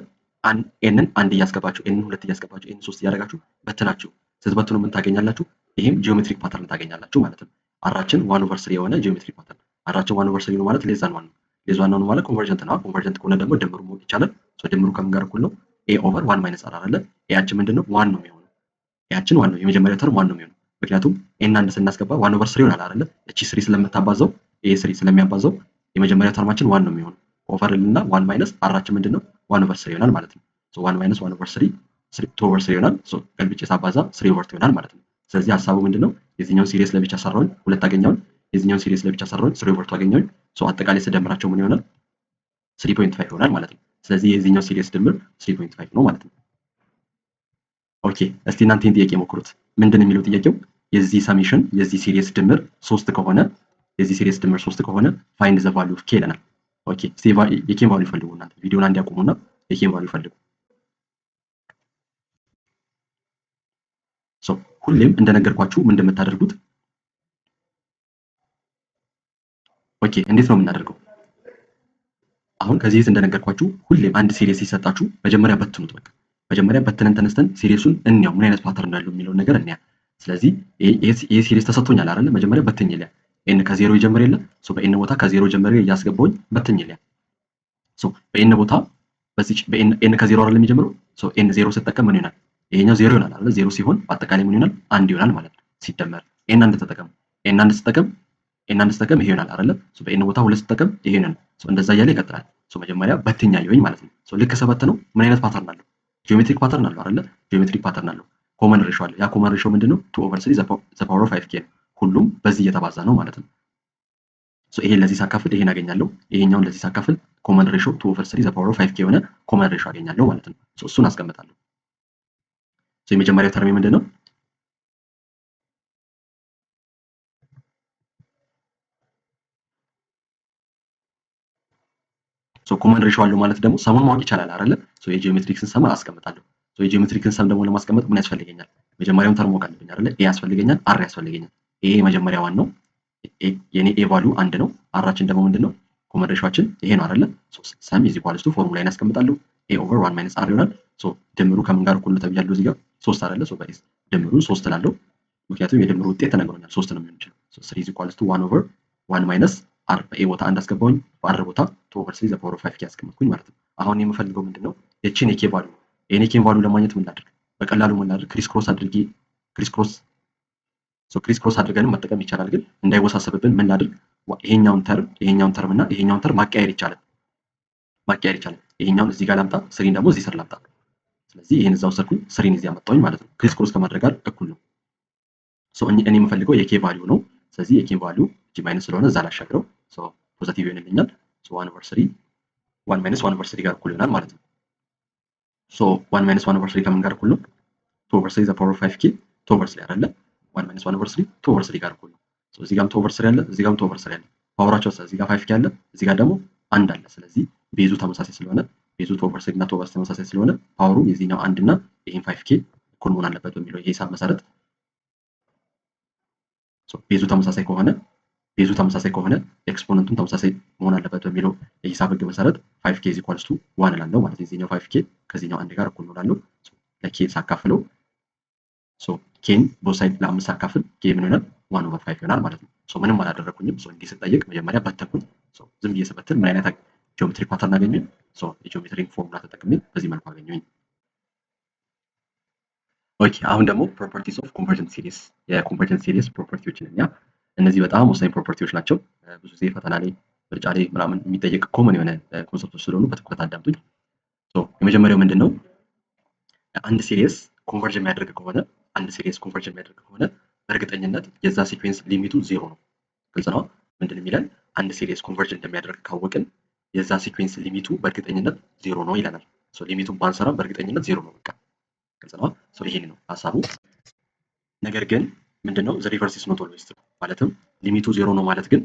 ኤንን አንድ እያስገባችሁ ኤንን ሁለት እያስገባችሁ ኤንን 3 እያደረጋችሁ በትናችሁ ስትበትኑ ምን ታገኛላችሁ? ይሄም ጂኦሜትሪክ ፓተርን ታገኛላችሁ ማለት ነው። አራችን 1 ኦቨር 3 የሆነ ጂኦሜትሪክ ፓተርን አራቸው 1 ኦቨር 3 ነው ማለት ሌዛን 1 ነው። ሌዛን 1 ነው ማለት ኮንቨርጀንት ነው። ኮንቨርጀንት ከሆነ ደግሞ ድምሩ ማወቅ ይቻላል። ድምሩ ከምን ጋር እኩል ነው? ኤ ኦቨር 1 ማይነስ አር አይደለ? ኤያችን ምንድነው? 1 ነው የሚሆነው። ኤያችን 1 ነው፣ የመጀመሪያው ተርም 1 ነው የሚሆነው። ምክንያቱም ኤን አንድ ስናስገባ 1 ኦቨር 3 ይሆናል አይደለ? እቺ 3 ስለምታባዛው ኤ 3 ስለሚያባዛው የመጀመሪያው ተርማችን 1 ነው የሚሆነው። ኦቨር እና 1 ማይነስ አራችን ምንድነው? 1 ኦቨር 3 ይሆናል ማለት ነው። 1 ማይነስ 1 ኦቨር 3 2 ኦቨር 3 ይሆናል። ገልብጬ ሳባዛ 3 ኦቨር 2 ይሆናል ማለት ነው። ስለዚህ ሀሳቡ ምንድነው? የዚህኛውን ሲሪየስ ለብቻ ሰራውን ሁለት አገኘውን፣ የዚህኛውን ሲሪየስ ለብቻ ሰራውን 3 ኦቨር 2 አገኘውን። አጠቃላይ ስደምራቸው ምን ይሆናል? 3.5 ይሆናል ማለት ነው። ስለዚህ የዚህኛው ሲሪየስ ድምር 3.5 ነው ማለት ነው። ኦኬ እስቲ እናንተ ይህን ጥያቄ ሞክሩት። ምንድን የሚለው ጥያቄው? የዚህ ሰሜሽን የዚህ ሲሪየስ ድምር 3 ከሆነ የዚህ ሲሪየስ ድምር 3 ከሆነ ፋይንድ ዘ ቫልዩ ኦፍ ኬ ይለናል። ኦኬ እስቲ የኬን ቫልዩ ፈልጉ እናንተ ቪዲዮን አንድ ያቁሙና የኬን ቫልዩ ፈልጉ። ሁሌም እንደነገርኳችሁ ምን እንደምታደርጉት ኦኬ እንዴት ነው የምናደርገው? አሁን ከዚህ በፊት እንደነገርኳችሁ ሁሌም አንድ ሲሪየስ ሲሰጣችሁ መጀመሪያ በትኑት። በቃ መጀመሪያ በትነን ተነስተን ሲሪየሱን እንያው ምን አይነት ፓተርን ያለው የሚለውን ነገር እንያ። ስለዚህ ይሄ ሲሪየስ ተሰጥቶኛል አይደለ? መጀመሪያ በትኝ ይላል። ኤን ከዜሮ ይጀምር የለ በኤን ቦታ ከዜሮ ጀምሬ እያስገባሁኝ በትኝ ይላል። በኤን ቦታ በዚህ ኤን ከዜሮ አይደለም የሚጀምረው። ኤን ዜሮ ስትጠቀም ምን ይሆናል? ይሄኛው ዜሮ ይሆናል አይደል? ዜሮ ሲሆን በአጠቃላይ ምን ይሆናል? አንድ ይሆናል ማለት ነው። ሲደመር ኤን አንድ ተጠቀም፣ ኤን አንድ ተጠቀም፣ ኤን አንድ ተጠቀም ይሄ ይሆናል አይደል? በኤን ቦታ ሁለት ተጠቀም ይሄ ይሆናል። እንደዛ እያለ ይቀጥላል። መጀመሪያ በትኛ ይሆኝ ማለት ነው። ልክ ሰበት ነው ምን አይነት ፓተርን አለው? ጂኦሜትሪክ ፓተርን አለው አይደል? ጂኦሜትሪክ ፓተርን አለው። ኮመን ሬሾ አለ። ያ ኮመን ሬሾ ምንድነው? 2 ኦቨር 3 ዘ ፓወር ኦፍ 5k ሁሉም በዚህ እየተባዛ ነው ማለት ነው። ይሄን ለዚህ ሳካፍል ይሄን አገኛለሁ። ይሄኛውን ለዚህ ሳካፍል ኮመን ሬሾ 2 ኦቨር 3 ዘ ፓወር ኦፍ 5k የሆነ ኮመን ሬሾ አገኛለሁ ማለት ነው። እሱን አስቀምጣለሁ። የመጀመሪያው ተርም ምንድነው? ኮመን ሬሾ አለው ማለት ደግሞ ሰሙን ማወቅ ይቻላል አይደለ? የጂኦሜትሪክስን ሰም አስቀምጣለሁ። የጂኦሜትሪክን ሰም ደግሞ ለማስቀመጥ ምን ያስፈልገኛል? መጀመሪያውን ተርም ማወቅ አለብኝ አይደለ? ኤ ያስፈልገኛል፣ አር ያስፈልገኛል። ይሄ የመጀመሪያ ዋን ነው። የኔ ኤ ቫልዩ አንድ ነው። አራችን ደግሞ ምንድነው? ኮመን ሬሾአችን ይሄ ነው አይደለ? ሰም ኢዝ ኢኳልስ ቱ ፎርሙላን ያስቀምጣለሁ። ኤ ኦቨር 1 ማይነስ አር ይሆናል። ድምሩ ከምን ጋር እኩል ነው ተብያለሁ እዚህ ጋር 3 አይደለ? በኤስ ድምሩን 3 እላለሁ። ምክንያቱም የድምሩ ውጤት ተነግሮኛል 3 ነው የሚሆን ይችላል። 3 ኢዝ ኢኳልስ ቱ 1 ኦቨር 1 ማይነስ አር በኤ ቦታ አንድ አስገባሁኝ፣ በአር ቦታ 2 ኦቨር 3 ዘ ፓወር ኦፍ 5 ያስቀመጥኩኝ ማለት ነው። አሁን የምፈልገው ምንድነው? የቺን የኬ ቫልዩ የኔ ኬን ቫልዩ ለማግኘት ምን ላድርግ? በቀላሉ ምን ላድርግ? ክሪስ ክሮስ አድርገን መጠቀም ይቻላል። ግን እንዳይወሳሰብብን ምን ላድርግ? ይሄኛውን ተርም እና ይሄኛውን ተርም ማቀያየር ይቻላል። ይሄኛውን እዚህ ጋር ላምጣ፣ ስሪን ደግሞ እዚህ ስር ላምጣ። ስለዚህ ይሄን እዛው ወሰድኩኝ፣ ስሪን እዚህ አመጣሁኝ ማለት ነው። ክሪስ ክሮስ ከማድረግ ጋር እኩል ነው። እኔ የምፈልገው የኬ ቫልዩ ነው። ስለዚህ የኬ ቫልዩ ጂ ማይነስ ስለሆነ እዛ ላሻግረው፣ ፖዚቲቭ ይሆንልኛል። 1 ኦቨር 3 1 ማይነስ 1 ኦቨር 3 ጋር እኩል ይሆናል ማለት ነው። 1 ማይነስ 1 ኦቨር 3 ከምን ጋር እኩል ነው? 2 ኦቨር 3 ዘ ፓወር ኦፍ 5k 2 ኦቨር 3 አይደለ? 1 ማይነስ 1 ኦቨር 3 2 ኦቨር 3 ጋር እኩል ነው። እዚህ ጋርም 2 ኦቨር 3 አለ፣ እዚህ ጋርም 2 ኦቨር 3 አለ። ፓወራቸው እዚህ ጋር 5k አለ፣ እዚህ ጋር ደግሞ አንድ አለ። ስለዚህ ቤዙ ተመሳሳይ ስለሆነ ቤዙ 2 ኦቨር 3 እና 2 ኦቨር 3 ተመሳሳይ ስለሆነ ፓወሩ የዚህኛው አንድ እና ይሄን 5k እኩል መሆን አለበት በሚለው የሂሳብ መሰረት ቤዙ ተመሳሳይ ከሆነ ኤክስፖነንቱም ተመሳሳይ መሆን አለበት በሚለው የሂሳብ ህግ መሰረት 5k is equals to 1 እላለሁ ማለት ነው። የዚህኛው 5k ከዚህኛው አንድ ጋር እኩል ነው እላለሁ። ለኬ ሳካፍለው ኬን ቦሳይድ ለአምስት ሳካፍል ኬ ምን ይሆናል? 1 ኦቨር 5 ይሆናል ማለት ነው። ምንም አላደረኩኝም። እንዲህ ስጠይቅ መጀመሪያ በተንኩኝ። ዝም ብዬ ስበትን ምን አይነት ጂኦሜትሪክ ፓተርን አገኘሁኝ? የጂኦሜትሪክ ፎርሙላ ተጠቅሜ በዚህ መልኩ አገኘሁኝ። ኦኬ አሁን ደግሞ ፕሮፐርቲስ ኦፍ ኮንቨርጀንት ሲሪስ የኮንቨርጀንት ሲሪስ ፕሮፐርቲዎችን እና እነዚህ በጣም ወሳኝ ፕሮፐርቲዎች ናቸው። ብዙ ጊዜ ፈተና ላይ ምርጫ ላይ ምናምን የሚጠየቅ ኮመን የሆነ ኮንሰፕቶች ስለሆኑ በትኩረት አዳምጡኝ። የመጀመሪያው ምንድነው? አንድ ሲሪስ ኮንቨርጅ የሚያደርግ ከሆነ በእርግጠኝነት የዛ ሲኩዌንስ ሊሚቱ ዜሮ ነው። ግልጽ ነው። ምንድን የሚለን? አንድ ሲሪስ ኮንቨርጅ እንደሚያደርግ ካወቅን የዛ ሲኩዌንስ ሊሚቱ በእርግጠኝነት ዜሮ ነው ይለናል። ሊሚቱን ባንሰራም በእርግጠኝነት ዜሮ ነው በቃ። ግልጽ ነው። ይሄን ነው ሀሳቡ። ነገር ግን ምንድነው? ዘ ሪቨርስ ኢዝ ኖት ኦልዌይስ ትሩ። ማለትም ሊሚቱ ዜሮ ነው ማለት ግን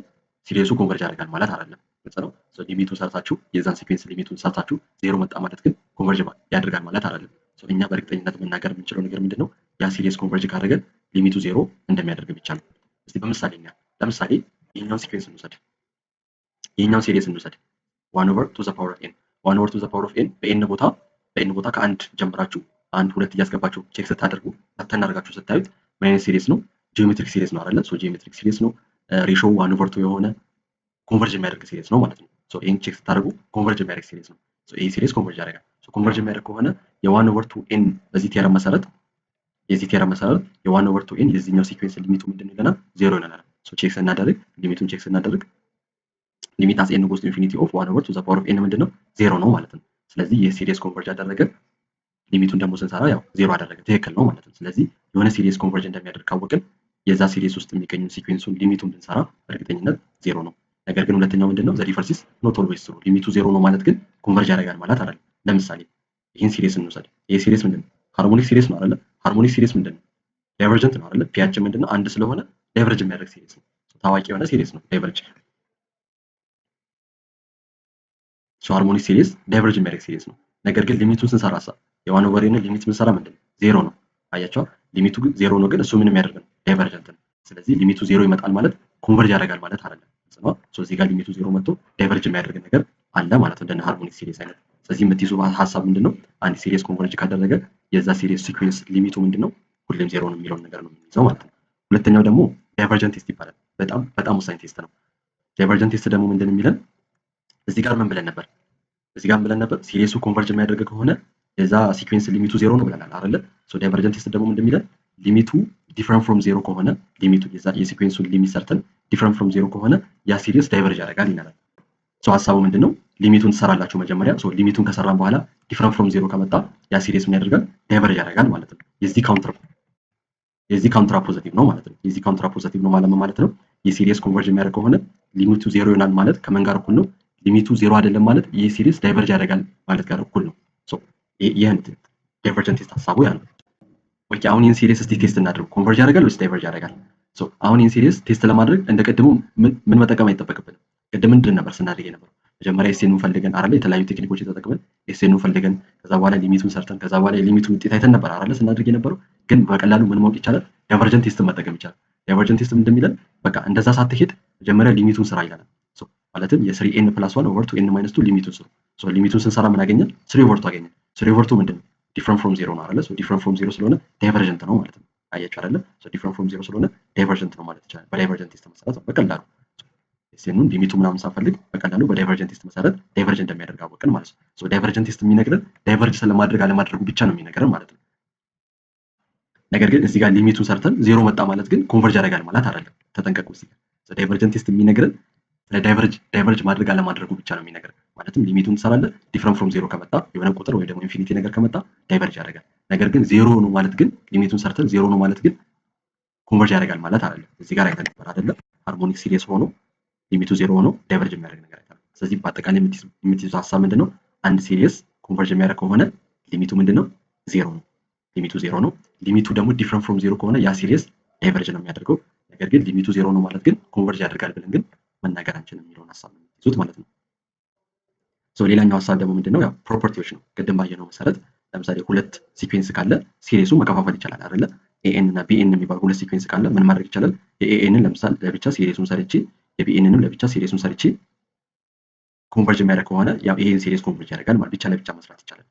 ሲሪየሱ ኮንቨርጅ ያደርጋል ማለት አይደለም። ግልጽ ነው። ሊሚቱ ሰርታችሁ የዛን ሲኩዌንስ ሊሚቱን ሰርታችሁ ዜሮ መጣ ማለት ግን ኮንቨርጅ ያደርጋል ማለት አይደለም። እኛ በእርግጠኝነት መናገር የምንችለው ነገር ምንድነው? ያ ሲሪየስ ኮንቨርጅ ካደረገ ሊሚቱ ዜሮ እንደሚያደርግ ብቻ ነው። እስቲ በምሳሌ ለምሳሌ ይሄኛውን ሲኩዌንስ እንውሰድ። ይሄኛውን ሲሪየስ እንውሰድ 1 ኦቨር 2 ዘ ፓወር ኦፍ n 1 ኦቨር 2 ዘ ፓወር ኦፍ n በኤን ቦታ ከአንድ ጀምራችሁ አንድ ሁለት እያስገባችሁ ቼክ ስታደርጉ ታናርጋችሁ ስታዩት ምን አይነት ሲሪየስ ነው? ጂኦሜትሪክ ሲሪየስ ነው አይደለ? ጂኦሜትሪክ ሲሪየስ ነው። ሬሾው 1 ኦቨር 2 የሆነ ኮንቨርጅ የሚያደርግ ሲሪስ ነው ማለት ነው። ሶ ይሄን ቼክ ስታደርጉ ኮንቨርጅ የሚያደርግ ሲሪስ ነው። ሶ ይሄ ሲሪስ ኮንቨርጅ ያደርጋል። ሶ ኮንቨርጅ የሚያደርግ ከሆነ የዋን ኦቨር ቱ ኤን በዚህ ቴረም መሰረት የዋን ኦቨር ቱ ኤን የዚህኛው ሲኩዌንስ ሊሚቱ ምንድን ይለናል? ዜሮ ይለናል። ሶ ቼክ ስናደርግ ሊሚቱን ቼክ ስናደርግ ሊሚት አስ ኤን ጎስ ቱ ኢንፊኒቲ ኦፍ ዋን ኦቨር ቱ ዘ ፓወር ኦፍ ኤን ምንድን ነው? ዜሮ ነው ማለት ነው። ስለዚህ ይህ ሲሪስ ኮንቨርጅ ያደረገ ሊሚቱን ደግሞ ስንሰራ ያው ዜሮ አደረገ። ትክክል ነው ማለት ነው። ስለዚህ የሆነ ሲሪስ ኮንቨርጅ እንደሚያደርግ ካወቅን የዛ ሲሪስ ውስጥ የሚገኙ ሲኩዌንሱን ሊሚቱን ብንሰራ በእርግጠኝነት ዜሮ ነው። ነገር ግን ሁለተኛው ምንድነው? ዘ ዲፈረንስ ኢዝ ኖት ኦልዌይስ ትሩ። ሊሚቱ ዜሮ ነው ማለት ግን ኮንቨርጅ ያደርጋል ማለት አይደለም። ለምሳሌ ይህን ሲሪስ እንውሰድ። ይሄ ሲሪስ ምንድነው? ሃርሞኒክ ሲሪስ ነው አይደለ? ሃርሞኒክ ሲሪስ ምንድነው? ዳይቨርጀንት ነው አይደለ? ፒያችን ምንድነው? አንድ ስለሆነ ዳይቨርጅ የሚያደርግ ሲሪስ ነው። ታዋቂ የሆነ ሲሪስ ነው ዳይቨርጅ። ሶ ሃርሞኒክ ሲሪስ ዳይቨርጅ የሚያደርግ ሲሪስ ነው። ነገር ግን ሊሚቱን ስንሰራ የዋን ኦቨር ኤን ሊሚት ስንሰራ ምንድነው? ዜሮ ነው። አያቸው ሊሚቱ ግን ዜሮ ነው፣ ግን እሱ ምንም ያደርግ ነው ዳይቨርጀንት ነው። ስለዚህ ሊሚቱ ዜሮ ይመጣል ማለት ኮንቨርጅ ያደርጋል ማለት አይደለም። ሶ እዚህ ጋር ሊሚቱ ዜሮ መጥቶ ዳይቨርጅ የሚያደርግ ነገር አለ ማለት ነው እንደነ ሃርሞኒክ ሲሪስ አይነት። ስለዚህ የምትይዙ ሀሳብ ምንድነው? አንድ ሲሪስ ኮንቨርጅ ካደረገ የዛ ሲሪስ ሲኩዌንስ ሊሚቱ ምንድነው? ሁሌም ዜሮ ነው የሚለውን ነገር ነው የሚይዘው ማለት ነው። ሁለተኛው ደግሞ ዳይቨርጀንት ቴስት ይባላል። በጣም ወሳኝ ቴስት ነው። ዳይቨርጀንት ቴስት ደግሞ ምንድን የሚለን እዚህ ጋር ምን ብለን ነበር? ሲሪሱ ኮንቨርጅ የሚያደርግ ከሆነ የዛ ሲኩዌንስ ሊሚቱ ዜሮ ነው ብለናል አይደለ? ሶ ዳይቨርጀንት ቴስት ደግሞ ምንድን የሚለን ሊሚቱ ዲፍረንት ፍሮም ዜሮ ከሆነ ሊሚቱ የሲኩዌንሱን ሊሚት ሰርተን ዲፍረንት ፍሮም ዜሮ ከሆነ ያ ሲሪስ ዳይቨርጅ ያደርጋል ይላል። ሶ ሀሳቡ ምንድነው? ሊሚቱን ትሰራላችሁ መጀመሪያ። ሶ ሊሚቱን ከሰራን በኋላ ዲፍረንት ፍሮም ዜሮ ከመጣ ያ ሲሪስ ምን ያደርጋል? ዳይቨርጅ ያደርጋል ማለት ነው። የዚህ ካውንትራ ፖዚቲቭ ነው ማለት ነው። የዚህ ካውንትራ ፖዚቲቭ ነው ማለት ነው። የሲሪስ ኮንቨርጅ የሚያደርግ ከሆነ ሊሚቱ ዜሮ ይሆናል ማለት ከምን ጋር እኩል ነው? ሊሚቱ ዜሮ አይደለም ማለት ይህ ሲሪስ ዳይቨርጅ ያደርጋል ማለት ጋር እኩል ነው። ሶ ይሄን ዳይቨርጀንት ቴስት ሀሳቡ ያ ነው። ኦኬ አሁን ይህን ሲሪስ እስቲ ቴስት እናድርግ። ኮንቨርጅ ያደርጋል ወይስ ዳይቨርጅ ያደርጋል? ሶ አሁን ይህን ሲሪስ ቴስት ለማድረግ እንደ ቅድሙ ምን መጠቀም አይጠበቅብንም። ቅድም ምንድን ነበር ስናደርግ የነበረው? መጀመሪያ ኤስኤኑን ፈልገን አይደለ? የተለያዩ ቴክኒኮች ተጠቅመን ኤስኤኑን ፈልገን ከዛ በኋላ ሊሚቱን ሰርተን ከዛ በኋላ የሊሚቱን ውጤት አይተን ነበር አይደለ ስናደርግ የነበረው። ግን በቀላሉ ምን ማወቅ ይቻላል? ዳይቨርጀንት ቴስት መጠቀም ይቻላል። ዳይቨርጀንት ቴስት እንደሚለን በቃ እንደዛ ሳትሄድ መጀመሪያ ሊሚቱን ስራ ይላል። ሶ ማለትም የ3n + 1 ኦቨር 2n - 2 ሊሚቱን ስሩ። ሶ ሊሚቱን ስንሰራ ምን አገኘን? 3 ኦቨር 2 አገኘን። 3 ኦቨር 2 ምንድነው? ዲፍረንት ፍሮም ዜሮ ነው አይደለ? ሶ ዲፍረንት ፍሮም ዜሮ ስለሆነ ዳይቨርጀንት ነው ማለት ነው። አያችሁ አይደለ? ሶ ዲፍረንት ፍሮም ዜሮ ስለሆነ ዳይቨርጀንት ነው ማለት ይቻላል። በዳይቨርጀንት ቴስት መሰረት በቀላሉ ኤስኤኑን ሊሚቱ ምናምን ሳንፈልግ በቀላሉ በዳይቨርጀንት ቴስት መሰረት ዳይቨርጀንት እንደሚያደርግ አወቅን ማለት ነው። ሶ ዳይቨርጀንት ቴስት የሚነግረን ዳይቨርጅ ስለማድረግ አለማድረጉ ብቻ ነው የሚነግረን ማለት ነው። ነገር ግን እዚህ ጋር ሊሚቱን ሰርተን ዜሮ መጣ ማለት ግን ኮንቨርጅ ያደርጋል ማለት አይደለም። ተጠንቀቁ። እዚህ ጋር ሶ ዳይቨርጀንት ቴስት የሚነግረን ዳይቨርጅ ማድረግ አለማድረጉ ብቻ ነው የሚነግረን። ማለትም ሊሚቱን እንሰራለን ዲፍረንት ፍሮም ዜሮ ከመጣ የሆነ ቁጥር ወይ ደግሞ ኢንፊኒቲ ነገር ከመጣ ዳይቨርጅ ያደርጋል። ነገር ግን ዜሮ ነው ማለት ግን ሊሚቱን ሰርተን ዜሮ ነው ማለት ግን ኮንቨርጅ ያደርጋል ማለት አይደለም። እዚህ ጋር አይተን ነበር አይደለ? ሃርሞኒክ ሲሪስ ሆኖ ሊሚቱ ዜሮ ሆኖ ዳይቨርጅ የሚያደርግ ነገር አይደለም። ስለዚህ በአጠቃላይ የምትይዙ ሀሳብ ምንድነው? አንድ ሲሪስ ኮንቨርጅ የሚያደርግ ከሆነ ሊሚቱ ምንድነው? ዜሮ ነው። ሊሚቱ ዜሮ ነው። ሊሚቱ ደግሞ ዲፍረንት ፍሮም ዜሮ ከሆነ ያ ሲሪስ ዳይቨርጅ ነው የሚያደርገው። ነገር ግን ሊሚቱ ዜሮ ነው ማለት ግን ኮንቨርጅ ያደርጋል ብለን ግን መናገር አንችልም የሚለውን ሀሳብ ነው የምትይዙት ማለት ነው። ሶ ሌላኛው ሀሳብ ደግሞ ምንድነው? ያው ፕሮፐርቲዎች ነው። ቅድም ባየነው መሰረት ለምሳሌ ሁለት ሲኩዌንስ ካለ ሲሪሱ መከፋፈል ይቻላል አይደለ? ኤኤን እና ቢኤን የሚባሉ ሁለት ሲኩዌንስ ካለ ምን ማድረግ ይቻላል? የኤኤንን ለምሳሌ ለብቻ ሲሪሱን ሰርቼ የቢኤንንም ለብቻ ሲሪሱን ሰርቼ ኮንቨርጅ የሚያደርግ ከሆነ ያው ይሄን ሲሪስ ኮንቨርጅ ያደርጋል ማለት ብቻ ለብቻ መስራት ይቻላል።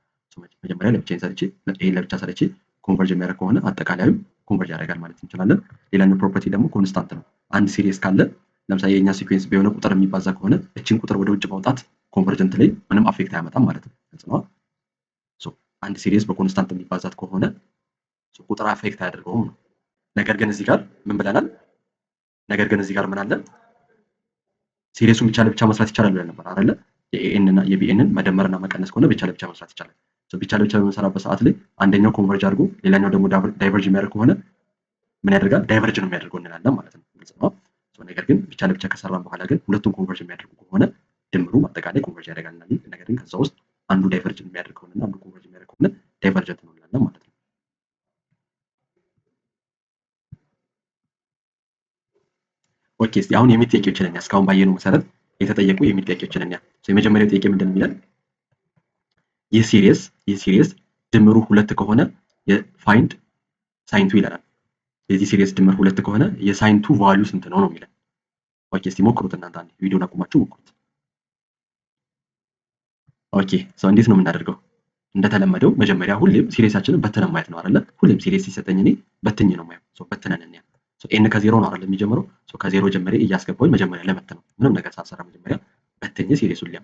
መጀመሪያ ለብቻዬን ሰርቼ ይሄን ለብቻ ሰርቼ ኮንቨርጅ የሚያደርግ ከሆነ አጠቃላዩ ኮንቨርጅ ያደርጋል ማለት እንችላለን። ሌላኛው ፕሮፐርቲ ደግሞ ኮንስታንት ነው። አንድ ሲሪስ ካለ ለምሳሌ የኛ ሲኩዌንስ በሆነ ቁጥር የሚባዛ ከሆነ እቺን ቁጥር ወደ ውጭ ማውጣት ኮንቨርጀንት ላይ ምንም አፌክት አያመጣም ማለት ነው። ሶ አንድ ሲሪስ በኮንስታንት የሚባዛት ከሆነ ቁጥር አፌክት አያደርገውም ነው። ነገር ግን እዚህ ጋር ምን ብለናል? ነገር ግን እዚህ ጋር ምን አለ? ሲሪሱን ብቻ ለብቻ መስራት ይቻላል ብለን ነበር አይደለ? የኤኤን እና የቢኤንን መደመርና መቀነስ ከሆነ ብቻ ለብቻ መስራት ይቻላል። ብቻ ለብቻ በምንሰራበት ሰዓት ላይ አንደኛው ኮንቨርጅ አድርጎ ሌላኛው ደግሞ ዳይቨርጅ የሚያደርግ ከሆነ ምን ያደርጋል? ዳይቨርጅ ነው የሚያደርገው እንላለን ማለት ነው። ግልጽ ነው። ነገር ግን ብቻ ለብቻ ከሰራን በኋላ ግን ሁለቱም ኮንቨርጅ የሚያደርጉ ከሆነ ድምሩ አጠቃላይ ኮንቨርጅ ያደርጋል እንላለን። ነገር ግን ከዛ ውስጥ አንዱ ዳይቨርጅ የሚያደርግ ከሆነ አንዱ ኮንቨርጅ የሚያደርግ ከሆነ ዳይቨርጀንት ነው እንላለን ማለት ነው። ኦኬ እስቲ አሁን የሚት ጥያቄዎችን እንያ። እስካሁን ባየነው መሰረት የተጠየቁ የሚት ጥያቄዎችን እንያ። የመጀመሪያው ጥያቄ ምንድን ነው የሚለን? ይህ ሲሪስ ድምሩ ሁለት ከሆነ የፋይንድ ሳይንቱ ይለናል። የዚህ ሲሪስ ድምር ሁለት ከሆነ የሳይንቱ ቫልዩ ስንት ነው ነው የሚለን። ኦኬ እስቲ ሞክሩት እናንተ አንዴ ቪዲዮን አቁማችሁ ሞክሩት። ኦኬ ሰው እንዴት ነው የምናደርገው? እንደተለመደው መጀመሪያ ሁሌም ሲሪሳችንን በትነን ማየት ነው አይደለ? ሁሌም ሲሪስ ሲሰጠኝ እኔ በትኝ ነው ማየው። በትነን እንያ። ኤን ከዜሮ ነው አይደል የሚጀምረው። ከዜሮ ጀምሬ እያስገባሁኝ መጀመሪያ ለበት ነው ምንም ነገር ሳልሰራ መጀመሪያ በትኜ ሲሪሱን ሊያ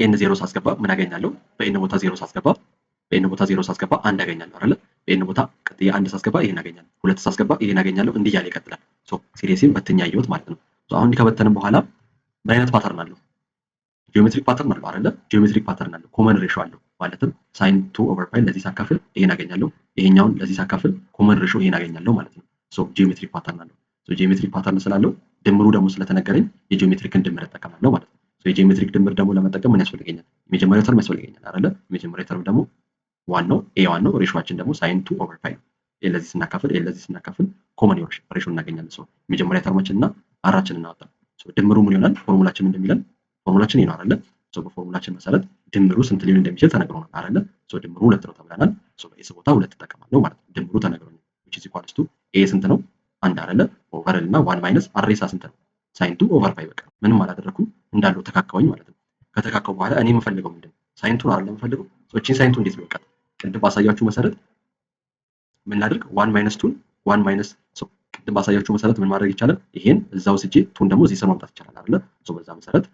ኤን ዜሮ ሳስገባ ምን አገኛለሁ? በኤን ቦታ ዜሮ ሳስገባ አንድ አገኛለሁ አይደለ? በኤን ቦታ ቀጥዬ አንድ ሳስገባ ይሄን አገኛለሁ፣ ሁለት ሳስገባ ይሄን አገኛለሁ፣ እንዲህ እያለ ይቀጥላል። ሲሪሲን በትኜ አየሁት ማለት ነው። አሁን ከበተንም በኋላ ምን አይነት ፓተርን አለው? ጂኦሜትሪክ ፓተርን አለው አይደለ? ጂኦሜትሪክ ፓተርን አለው፣ ኮመን ሬሾ አለው። ማለትም ሳይን 2 ኦቨር ፓይ ለዚህ ሳካፍል ይሄን አገኛለሁ፣ ይሄኛውን ለዚህ ሳካፍል ኮመን ሬሾ ይሄን አገኛለሁ ማለት ነው። ጂኦሜትሪክ ፓተርን አለው። ጂኦሜትሪክ ፓተርን ስላለው ድምሩ ደግሞ ስለተነገረኝ የጂኦሜትሪክን ድምር እጠቀማለሁ ማለት ነው። የጂኦሜትሪክ ድምር ደግሞ ለመጠቀም ምን ያስፈልገኛል? የመጀመሪያው ተርም ያስፈልገኛል አይደለ? የመጀመሪያው ተርም ደግሞ ዋናው ኤ ዋናው ሬሾአችን ደግሞ ሳይን 2 ኦቨር ፓይ ነው። ኤ ለዚህ ስናካፍል ኮመን ሬሾ እናገኛለን። የመጀመሪያ ተርማችን እና አራችን እናወጣለን። ድምሩ ምን ይሆናል? ፎርሙላችን እንደሚለን ፎርሙላችን ይሄ ነው አይደለ? በፎርሙላችን መሰረት ድምሩ ስንት ሊሆን እንደሚችል ተነግሮናል አይደለ? ድምሩ 2 ነው ተብለናል። በኤስ ቦታ 2 ተጠቀማለሁ ማለት ነው። ድምሩ ተነግሮናል። which is equals to ኤ ስንት ነው? አንድ አይደለ? ኦቨር እና 1 ማይነስ አሬሳ ስንት ነው? ሳይን 2 ኦቨር ፓይ። በቃ ምንም አላደረኩም እንዳለው ተካካውኝ ማለት ነው። ከተካካው በኋላ እኔ የምፈልገው ምንድነው? ሳይን 2 አይደለ የምፈልገው። እቺን ሳይን 2 እንዴት ነው? በቃ ቅድም ባሳያችሁ መሰረት ምን ላድርግ? 1 ማይነስ 2 1 ማይነስ ቅድም ባሳያችሁ መሰረት ምን ማድረግ ይቻላል? ይሄን እዛው ስጄ ቱን ደግሞ እዚህ ስር ማምጣት ይቻላል አይደለ? በዛ መሰረት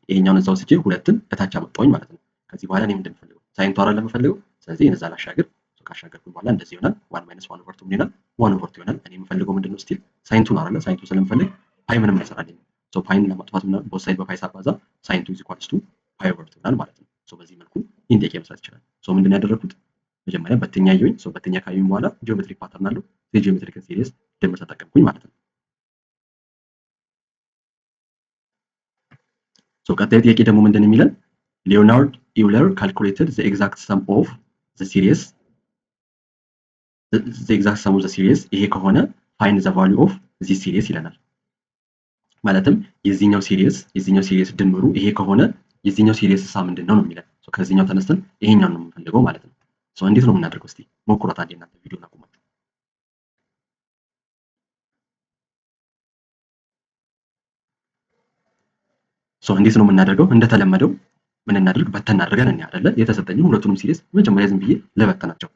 ይሄኛውን እዛው ስጄ ሁለትን እታች አመጣሁኝ ማለት ነው። ከዚህ በኋላ እኔ ምንድን ፈልገው? ሳይን 2 አይደለ የምፈልገው። ስለዚህ እነዛ ላሻገር። ካሻገርኩኝ በኋላ እንደዚህ ይሆናል። 1 ማይነስ 1 ኦቨር 2 ምን ይሆናል? 1 ኦቨር 2 ይሆናል። እኔ የምፈልገው ምንድነው? ስቲል ሳይን 2 አይደለ? ሳይን 2 ስለምፈልግ ፓይ ምንም አይሰራልኝም። ፓይን ለማጥፋት ምናምን ቦት ሳይድ በፓይ ሳባዛ ሳይን 2 ኢኳልስ ቱ ፓይ ኦቨር 2 ይሆናል ማለት ነው። በዚህ መልኩ ኢንዴክ መስራት ይችላል። ምንድን ያደረኩት? መጀመሪያ በትኛ አየሁኝ። በትኛ ካየሁኝ በኋላ ጂኦሜትሪክ ፓተርን አለው። የጂኦሜትሪክን ሲሪስ ድምር ተጠቀምኩኝ ማለት ነው። ቀጣይ ጥያቄ ደግሞ ምንድን የሚለን? ሊዮናርድ ኢውለር ካልኩሌትድ ዘ ኤግዛክት ሰም ኦፍ ዘ ሲሪስ ይሄ ከሆነ ፋይንድ ዘ ቫልዩ ኦፍ ዚ ሲሪስ ይለናል። ማለትም የዚህኛው ሲሪስ ድምሩ ይሄ ከሆነ የዚህኛው ሲሪስ ሳ ምንድን ነው የሚለን። ከዚህኛው ተነስተን ይሄኛውን ነው የምንፈልገው ማለት ነው። እንዴት ነው የምናደርገው? እስቲ ሞክሩት አንዴ እናንተ ቪዲዮን አቁማችሁ። እንዴት ነው የምናደርገው? እንደተለመደው ምን እናድርግ? በተን አድርገን እንያ አይደለ? የተሰጠኝም ሁለቱንም ሲሪስ መጀመሪያ ዝም ብዬ ለበተናቸው።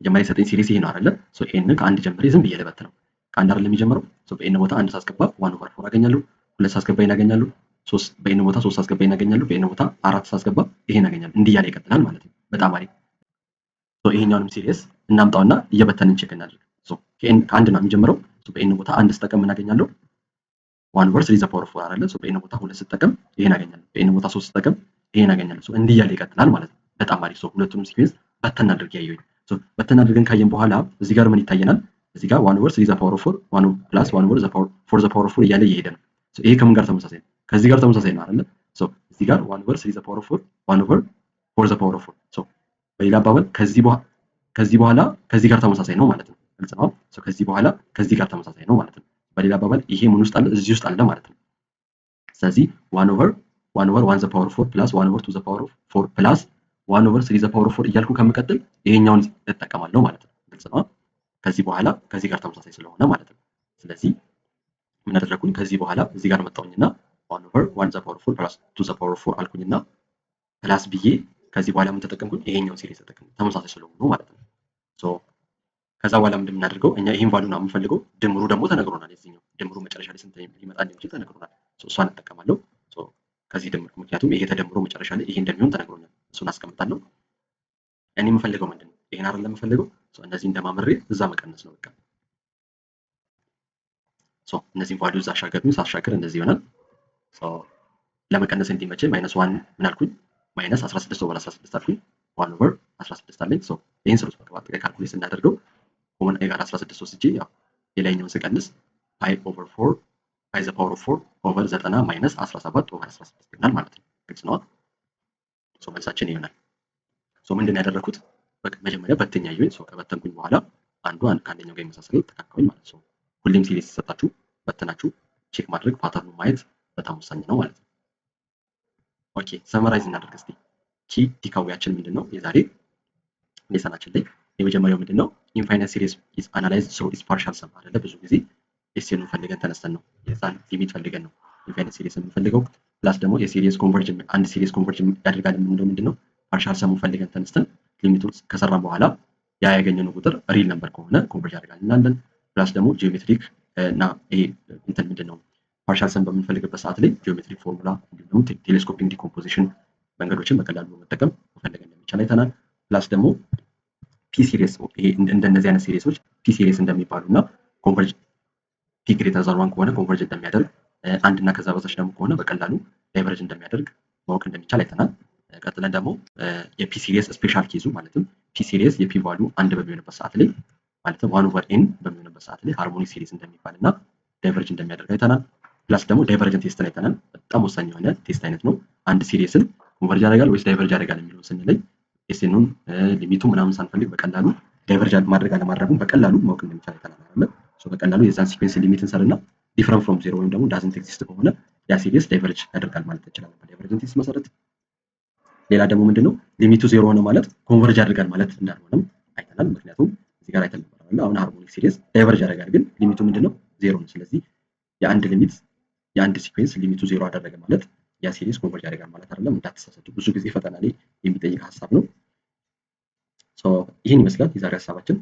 መጀመሪያ የሰጠኝ ሲሪስ ይሄ ነው አይደለ? ኤን ከአንድ ጀምሬ ዝም ብዬ ለበተነው። ከአንድ አይደለም የሚጀምረው። በኤን ቦታ አንድ ሳስገባ 1 ኦቨር 4 አገኛለሁ። ሁለት ሳስገባ ይናገኛለሁ። በኤን ቦታ 3 ሳስገባ ይናገኛለሁ። በኤን ቦታ 4 ሳስገባ ይሄን አገኛለሁ። እንዲህ እያለ ይቀጥላል ማለት ነው። በጣም አሪፍ። ይሄኛውንም ሲሪስ እናምጣውና እየበተንን ቼክ እናድርግ። ከአንድ ነው የሚጀምረው። በኤን ቦታ አንድ ስጠቀም እናገኛለሁ 1 ኦቨር 3 ዘ ፓወር ኦፍ 4 አይደለ? በኤን ቦታ 2 ስጠቀም ይሄን አገኛለሁ። በኤን ቦታ 3 ስጠቀም ይሄን አገኛለሁ። እንዲህ እያለ ይቀጥላል ማለት ነው። በጣም አሪፍ። ሁለቱንም ሲኩዌንስ በተን አድርጌ ያየሁኝ። በተን አድርገን ካየን በኋላ እዚህ ጋር ምን ይታየናል? እዚህ ጋር 1 ኦቨር 3 ዘ ፓወር ኦፍ 4 1 ፕላስ 1 ኦቨር 4 ዘ ፓወር ኦፍ 4 እያለ እየሄደ ነው። ይሄ ከምን ጋር ተመሳሳይ ነው? ከዚህ ጋር ተመሳሳይ ነው አይደለ? እዚህ ጋር 1 ኦቨር 3 ዘ ፓወር ኦፍ 4 1 ኦቨር 4 ዘ ፓወር ኦፍ 4 በሌላ አባባል ከዚህ በኋላ ከዚህ ጋር ተመሳሳይ ነው ማለት ነው። ግልጽ ነው። ከዚህ በኋላ ከዚህ ጋር ተመሳሳይ ነው ማለት ነው። በሌላ አባባል ይሄ ምን ውስጥ አለ? እዚህ ውስጥ አለ ማለት ነው። ስለዚህ 1 ኦቨር 1 ዘ ፓወር ኦፍ 4 ፕላስ 1 ኦቨር 2 ዘ ፓወር ኦፍ 4 ፕላስ 1 ኦቨር 3 ዘ ፓወር ኦፍ 4 እያልኩ ከምቀጥል ይሄኛውን እጠቀማለሁ ማለት ነው። ግልጽ ነው። ከዚህ በኋላ ከዚህ ጋር ተመሳሳይ ስለሆነ ማለት ነው። ስለዚህ ምን አደረኩኝ? ከዚህ በኋላ እዚህ ጋር መጣሁኝና 1 ኦቨር 1 ዘ ፓወር ኦፍ 4 ፕላስ 2 ዘ ፓወር ኦፍ 4 አልኩኝና ፕላስ ብዬ ከዚህ በኋላ ምን ተጠቀምኩኝ? ይሄኛውን ሲሪስ ተጠቀምኩ። ተመሳሳይ ስለሆኑ ማለት ነው። ከዛ በኋላ ምንድን የምናደርገው? እኛ ይሄን ቫልዩ ነው የምንፈልገው። ድምሩ ደግሞ ተነግሮናል። የዚህኛው ድምሩ መጨረሻ ላይ ስንት ሊመጣ እንደሚችል ተነግሮናል። እሷን እንጠቀማለሁ። ከዚህ ድምር ምክንያቱም ይሄ ተደምሮ መጨረሻ ላይ ይሄ እንደሚሆን ተነግሮናል። እሱን አስቀምጣለሁ። እኔ የምፈልገው ምንድን ነው? ይሄን አይደለም የምፈልገው። እነዚህ እንደማመሬ እዛ መቀነስ ነው በቃ። እነዚህን ቫልዩ እዛ አሻገርኩኝ። ሳሻገር እንደዚህ ይሆናል። ለመቀነስ እንዲመቸኝ ማይነስ 1 ምን አልኩኝ? ማይነስ 16 ኦቨር 16 አልኩኝ። 1 ኦቨር 16 አለኝ። ይሄን ስሩት በቃ ካልኩሌት ስናደርገው ኮመን ኤ ጋር 16 ወስጄ ያው የላይኛውን ስቀንስ ፓይ ኦቨር 4 ፓይ ዘ ፓወር ኦፍ 4 ኦቨር 90 ማይነስ 17 ኦቨር 16 ይሆናል ማለት ነው። ግልጽ ነው። መልሳችን ይሆናል። ምንድን ያደረኩት? በቃ መጀመሪያ በተኛ ይሁን ከበተንኩኝ በኋላ አንዱ ከአንደኛው ጋር የሚመሳሰል ተካካኝ ማለት ነው። ሁሌም ሲሪስ ሲሰጣችሁ በተናችሁ ቼክ ማድረግ ፓተርኑ ማየት በጣም ወሳኝ ነው ማለት ነው። ኦኬ ሰመራይዝ እናደርግ እስቲ። ኪ ቲካዊያችን ምንድነው? የዛሬ ሌሰናችን ላይ የመጀመሪያው ምንድነው? ኢንፋይናይት ሲሪስ ኢዝ አናላይዝድ ሶ ኢዝ ፓርሻል ሰም አይደለ? ብዙ ጊዜ ኤስኤንን ፈልገን ተነስተን ነው የዛን ሊሚት ፈልገን ነው ኢንፋይናይት ሲሪስ የምንፈልገው። ፕላስ ደግሞ የሲሪስ ኮንቨርጅን አንድ ሲሪስ ኮንቨርጅን ያደርጋል የምንለው ምንድነው? ፓርሻል ሰሙን ፈልገን ተነስተን ሊሚቱን ከሰራን በኋላ ያ ያገኘነው ቁጥር ሪል ነምበር ከሆነ ኮንቨርጅ ያደርጋል እንላለን። ፕላስ ደግሞ ጂኦሜትሪክ እና ይሄ እንትን ምንድነው ፓርሻል ሰም በምንፈልግበት ሰዓት ላይ ጂኦሜትሪክ ፎርሙላ እንዲሁም ደግሞ ቴሌስኮፒክ ዲኮምፖዚሽን መንገዶችን በቀላሉ በመጠቀም መፈለግ እንደሚቻል አይተናል። ፕላስ ደግሞ ፒ ሲሪስ ይሄ እንደነዚህ አይነት ሲሪሶች ፒ ሲሪስ እንደሚባሉ እና ኮንቨርጅ ፒ ግሬተር ዛን ዋን ከሆነ ኮንቨርጅ እንደሚያደርግ አንድ እና ከዛ በታች ደግሞ ከሆነ በቀላሉ ዳይቨርጅ እንደሚያደርግ ማወቅ እንደሚቻል አይተናል። ቀጥለን ደግሞ የፒ ሲሪስ ስፔሻል ኬዙ ማለትም ፒ ሲሪስ የፒ ቫልዩ አንድ በሚሆንበት ሰዓት ላይ ማለትም ዋን ኦቨር ኤን በሚሆንበት ሰዓት ላይ ሃርሞኒክ ሲሪስ እንደሚባል እና ዳይቨርጅ እንደሚያደርግ አይተናል። ፕላስ ደግሞ ዳይቨርጀንት ቴስትን አይተናል። በጣም ወሳኝ የሆነ ቴስት አይነት ነው። አንድ ሲሪስን ኮንቨርጅ ያደርጋል ወይስ ዳይቨርጅ ያደርጋል የሚለውን ስንለይ ኤስኤኑን ሊሚቱ ምናምን ሳንፈልግ በቀላሉ ዳይቨርጅ ማድረግ አለማድረጉን በቀላሉ ማወቅ እንደሚቻል አይተናል አይደለ? በቀላሉ የዛን ሲኩዌንስ ሊሚት እንሰርና ዲፍረንት ፍሮም ዜሮ ወይም ደግሞ ዳዝንት ኤግዚስት ከሆነ ያ ሲሪስ ዳይቨርጅ ያደርጋል ማለት እንችላለን በዳይቨርጀንት ቴስት መሰረት። ሌላ ደግሞ ምንድነው ሊሚቱ ዜሮ ሆነ ማለት ኮንቨርጅ ያደርጋል ማለት እንዳልሆነም አይተናል። ምክንያቱም እዚህ ጋር አይተን ነበር አይደል? አሁን ሃርሞኒክ ሲሪስ ዳይቨርጅ ያደርጋል ግን ሊሚቱ ምንድነው ዜሮ ነው። ስለዚህ የአንድ ሊሚት የአንድ ሲኩዌንስ ሊሚቱ ዜሮ አደረገ ማለት ያ ሲሪስ ኮንቨርጅ ያደርጋል ማለት አይደለም። እንዳትሳሳቱ፣ ብዙ ጊዜ ፈተና ላይ የሚጠይቅ ሀሳብ ነው። ይህን ይመስላል የዛሬ ሀሳባችን።